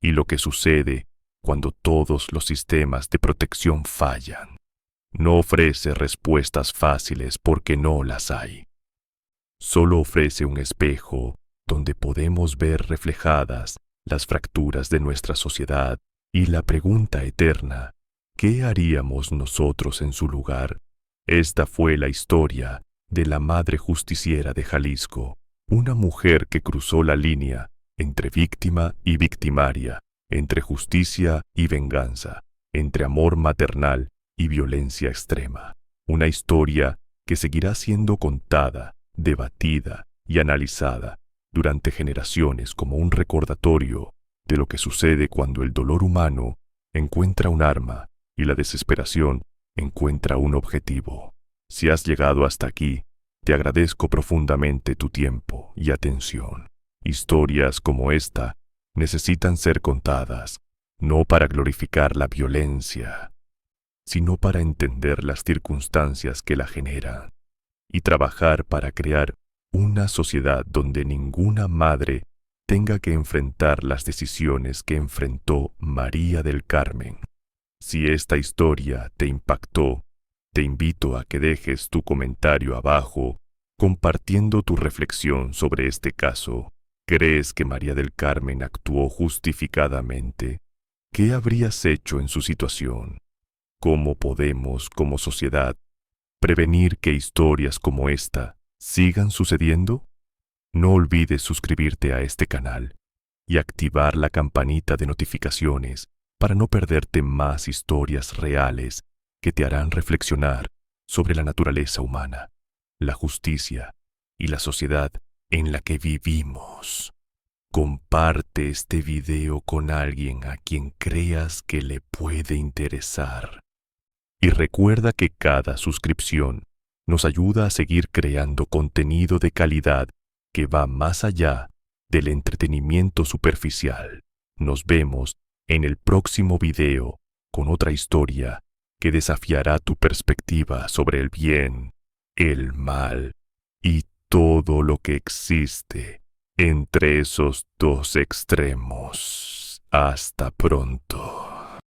y lo que sucede cuando todos los sistemas de protección fallan. No ofrece respuestas fáciles porque no las hay. Solo ofrece un espejo donde podemos ver reflejadas las fracturas de nuestra sociedad y la pregunta eterna, ¿qué haríamos nosotros en su lugar? Esta fue la historia de la madre justiciera de Jalisco, una mujer que cruzó la línea entre víctima y victimaria, entre justicia y venganza, entre amor maternal y violencia extrema. Una historia que seguirá siendo contada, debatida y analizada durante generaciones como un recordatorio de lo que sucede cuando el dolor humano encuentra un arma y la desesperación encuentra un objetivo. Si has llegado hasta aquí, te agradezco profundamente tu tiempo y atención. Historias como esta necesitan ser contadas, no para glorificar la violencia, sino para entender las circunstancias que la generan y trabajar para crear una sociedad donde ninguna madre tenga que enfrentar las decisiones que enfrentó María del Carmen. Si esta historia te impactó, te invito a que dejes tu comentario abajo compartiendo tu reflexión sobre este caso. ¿Crees que María del Carmen actuó justificadamente? ¿Qué habrías hecho en su situación? ¿Cómo podemos, como sociedad, prevenir que historias como esta sigan sucediendo? No olvides suscribirte a este canal y activar la campanita de notificaciones para no perderte más historias reales que te harán reflexionar sobre la naturaleza humana, la justicia y la sociedad en la que vivimos. Comparte este video con alguien a quien creas que le puede interesar. Y recuerda que cada suscripción nos ayuda a seguir creando contenido de calidad que va más allá del entretenimiento superficial. Nos vemos en el próximo video con otra historia que desafiará tu perspectiva sobre el bien, el mal y todo lo que existe entre esos dos extremos. Hasta pronto.